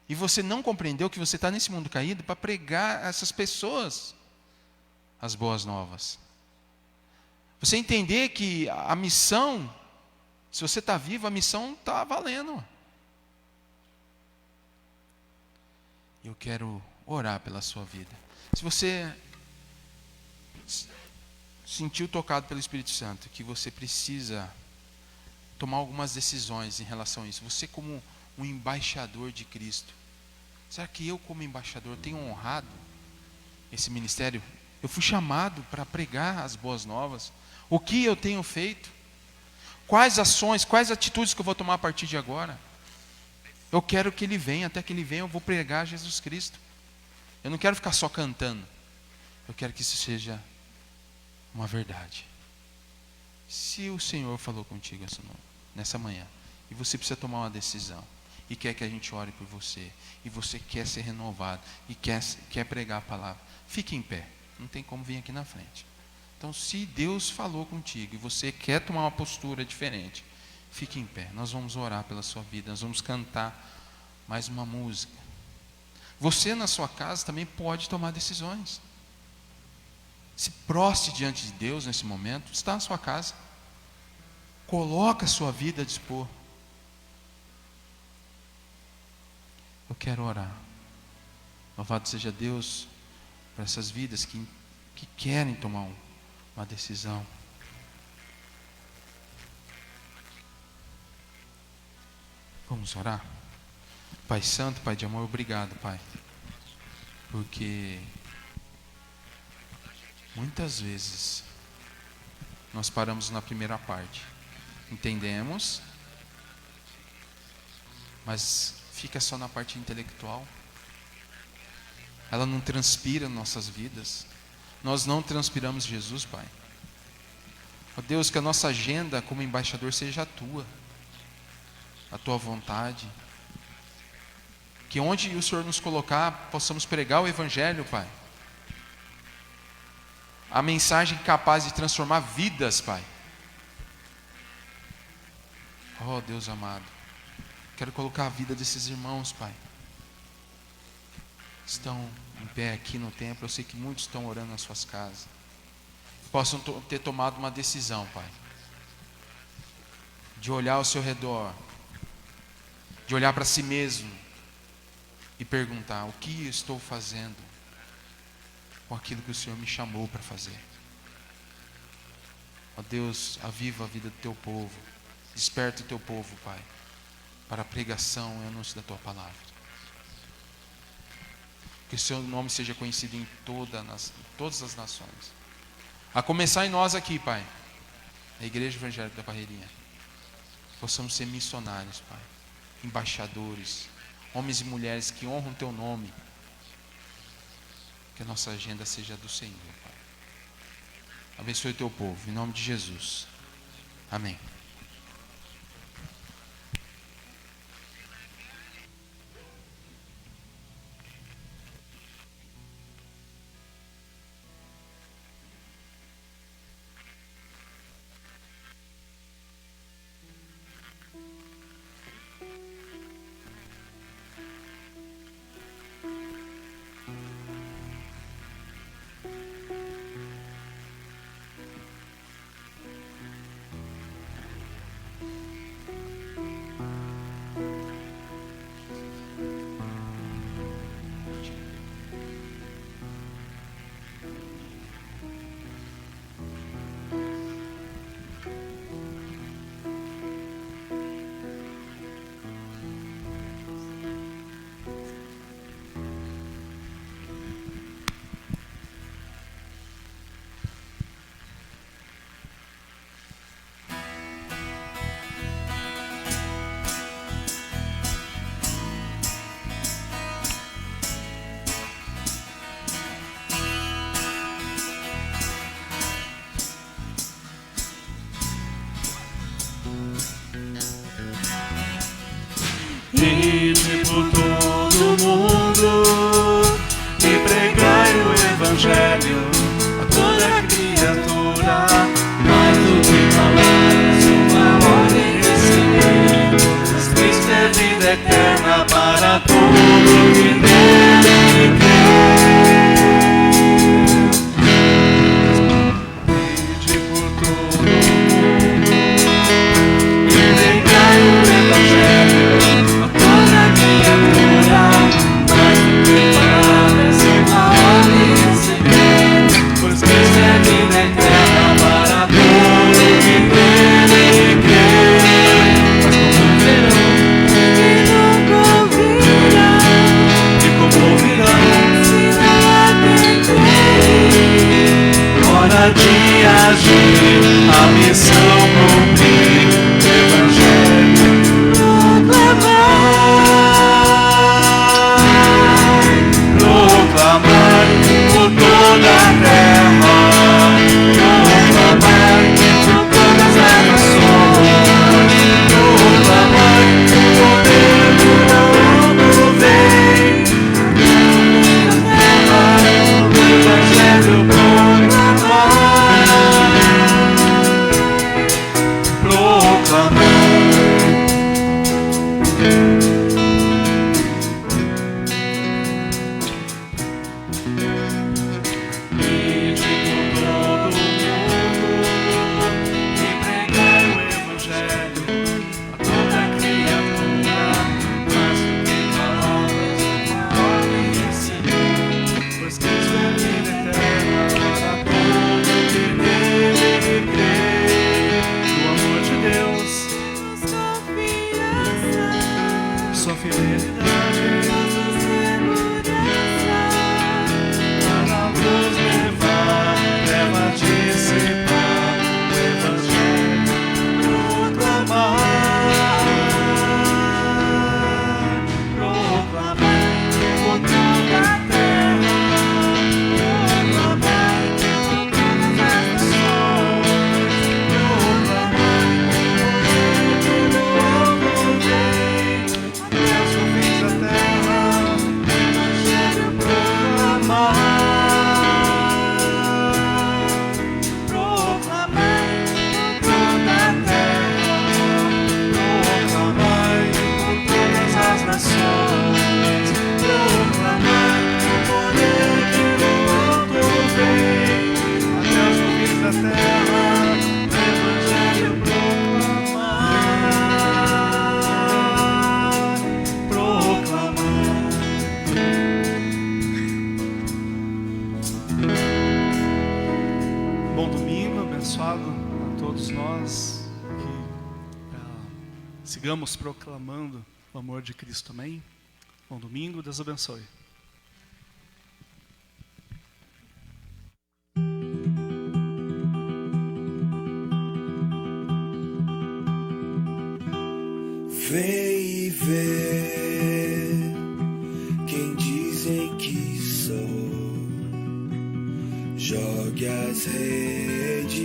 E você não compreendeu que você está nesse mundo caído para pregar a essas pessoas as boas novas. Você entender que a missão, se você está vivo, a missão está valendo. Eu quero orar pela sua vida. Se você sentiu tocado pelo Espírito Santo, que você precisa tomar algumas decisões em relação a isso, você como um embaixador de Cristo, será que eu como embaixador tenho honrado esse ministério? Eu fui chamado para pregar as boas novas. O que eu tenho feito? Quais ações, quais atitudes que eu vou tomar a partir de agora? Eu quero que Ele venha, até que Ele venha eu vou pregar Jesus Cristo. Eu não quero ficar só cantando. Eu quero que isso seja uma verdade. Se o Senhor falou contigo nessa manhã, e você precisa tomar uma decisão, e quer que a gente ore por você, e você quer ser renovado, e quer pregar a palavra, fique em pé. Não tem como vir aqui na frente. Então, se Deus falou contigo, e você quer tomar uma postura diferente, fique em pé. Nós vamos orar pela sua vida, nós vamos cantar mais uma música. Você na sua casa também pode tomar decisões. Se prostre diante de Deus nesse momento. Está na sua casa. Coloca a sua vida a dispor. Eu quero orar. Louvado seja Deus por essas vidas que querem tomar uma decisão. Vamos orar? Pai Santo, Pai de amor, obrigado, Pai. Porque muitas vezes nós paramos na primeira parte. Entendemos, mas fica só na parte intelectual. Ela não transpira nossas vidas. Nós não transpiramos Jesus, Pai. Ó Deus, que a nossa agenda como embaixador seja a Tua vontade. Que onde o Senhor nos colocar, possamos pregar o Evangelho, Pai. A mensagem capaz de transformar vidas, Pai. Oh, Deus amado. Quero colocar a vida desses irmãos, Pai. Estão em pé aqui no templo. Eu sei que muitos estão orando nas suas casas. Possam ter tomado uma decisão, Pai. De olhar ao seu redor. De olhar para si mesmo. E perguntar: o que eu estou fazendo com aquilo que o Senhor me chamou para fazer? Ó Deus, aviva a vida do Teu povo. Desperta o Teu povo, Pai, para a pregação e anúncio da Tua palavra. Que o Seu nome seja conhecido em todas as nações. A começar em nós aqui, Pai, a Igreja Evangélica da Barreirinha. Possamos ser missionários, Pai, embaixadores, homens e mulheres que honram o Teu nome. Que a nossa agenda seja do Senhor, Pai. Abençoe o Teu povo, em nome de Jesus. Amém. Ide por todo mundo e pregai o Evangelho a toda criatura. Mais do que palavras, uma ordem de seguir. Cristo é vida eterna para todo que nele crê. Ide por todo mundo e pregai o Evangelho a toda criatura. Mais do que palavras, uma ordem de seguir. Pois Cristo é vida eterna para todo que nele crê. Mas como verão E nunca ouvirá e como ouvirão, se não atender. hora de agir, a missão cumprir, o Evangelho proclamar por toda a terra, proclamar por todas as nações, proclamar o poder do alto vem, o Evangelho proclamar. Ide por todo mundo e pregai o Evangelho a toda criatura. Mais do que palavras, uma ordem de seguir. Pois Cristo é vida eterna para todo que nele crê. O amor de Deus, sua fidelidade, para nos levar, leva a dissipar o Evangelho, proclamar por toda a terra, proclamar por todas as nações, proclamar o poder do alto vem, até os confins da terra, o Evangelho proclamar. Proclamai por toda a terra, proclamai por todas as nações, proclamai o poder que do alto vem, até os confins da terra, o Evangelho proclamar. Bom domingo, abençoado a todos nós que sigamos proclamando o amor de Cristo, amém? Bom domingo, Deus abençoe. Vem e vê quem dizem que sou. Jogue as redes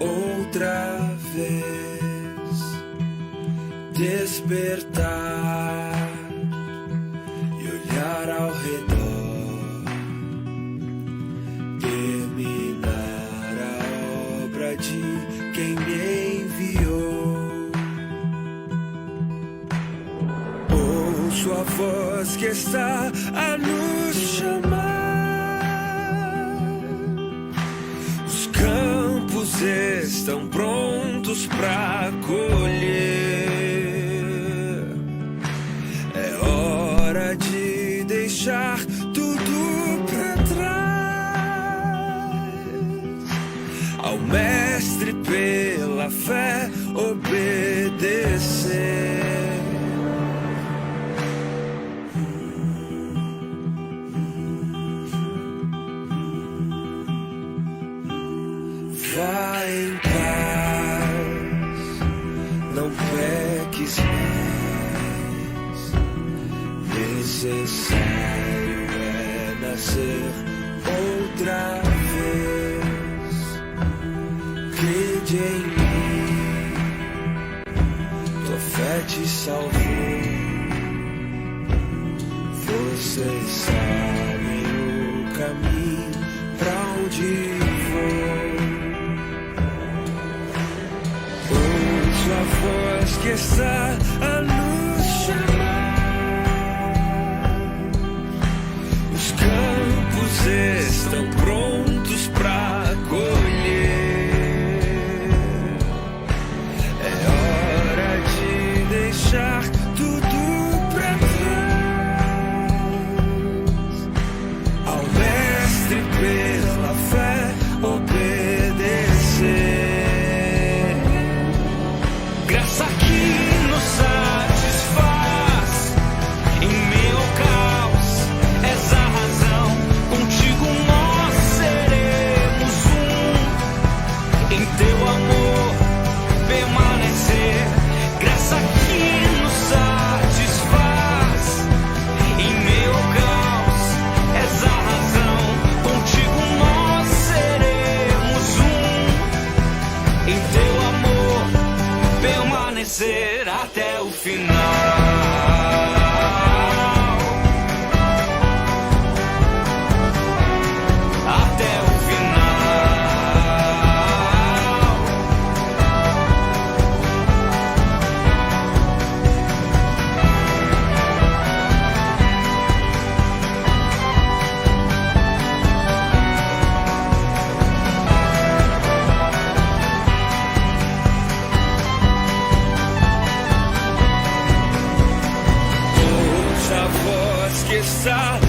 outra vez. Despertar e olhar ao redor. Terminar a obra de quem me enviou. Ouço a voz que está a nos chamar. Os campos estão prontos para colher. É hora de deixar tudo para trás. Ao Mestre pela fé obedecer. Vai em paz, não peques mais. Necessário é nascer outra vez. Crede em mim, tua fé te salvou. vocês sabem o caminho pra onde vou. Ouço a voz que está a nos chamar. Os campos estão prontos pra colher. É hora de deixar tudo pra trás. Ao Mestre pela fé obedecer. Graça que nos satisfaz em meio ao caos. És a razão, contigo nós seremos um. Em teu amor permanecer. Graça que nos satisfaz em meio ao caos. És a razão, contigo nós seremos um. Em teu amor permanecer até o final. Até o final. Ouça a voz que está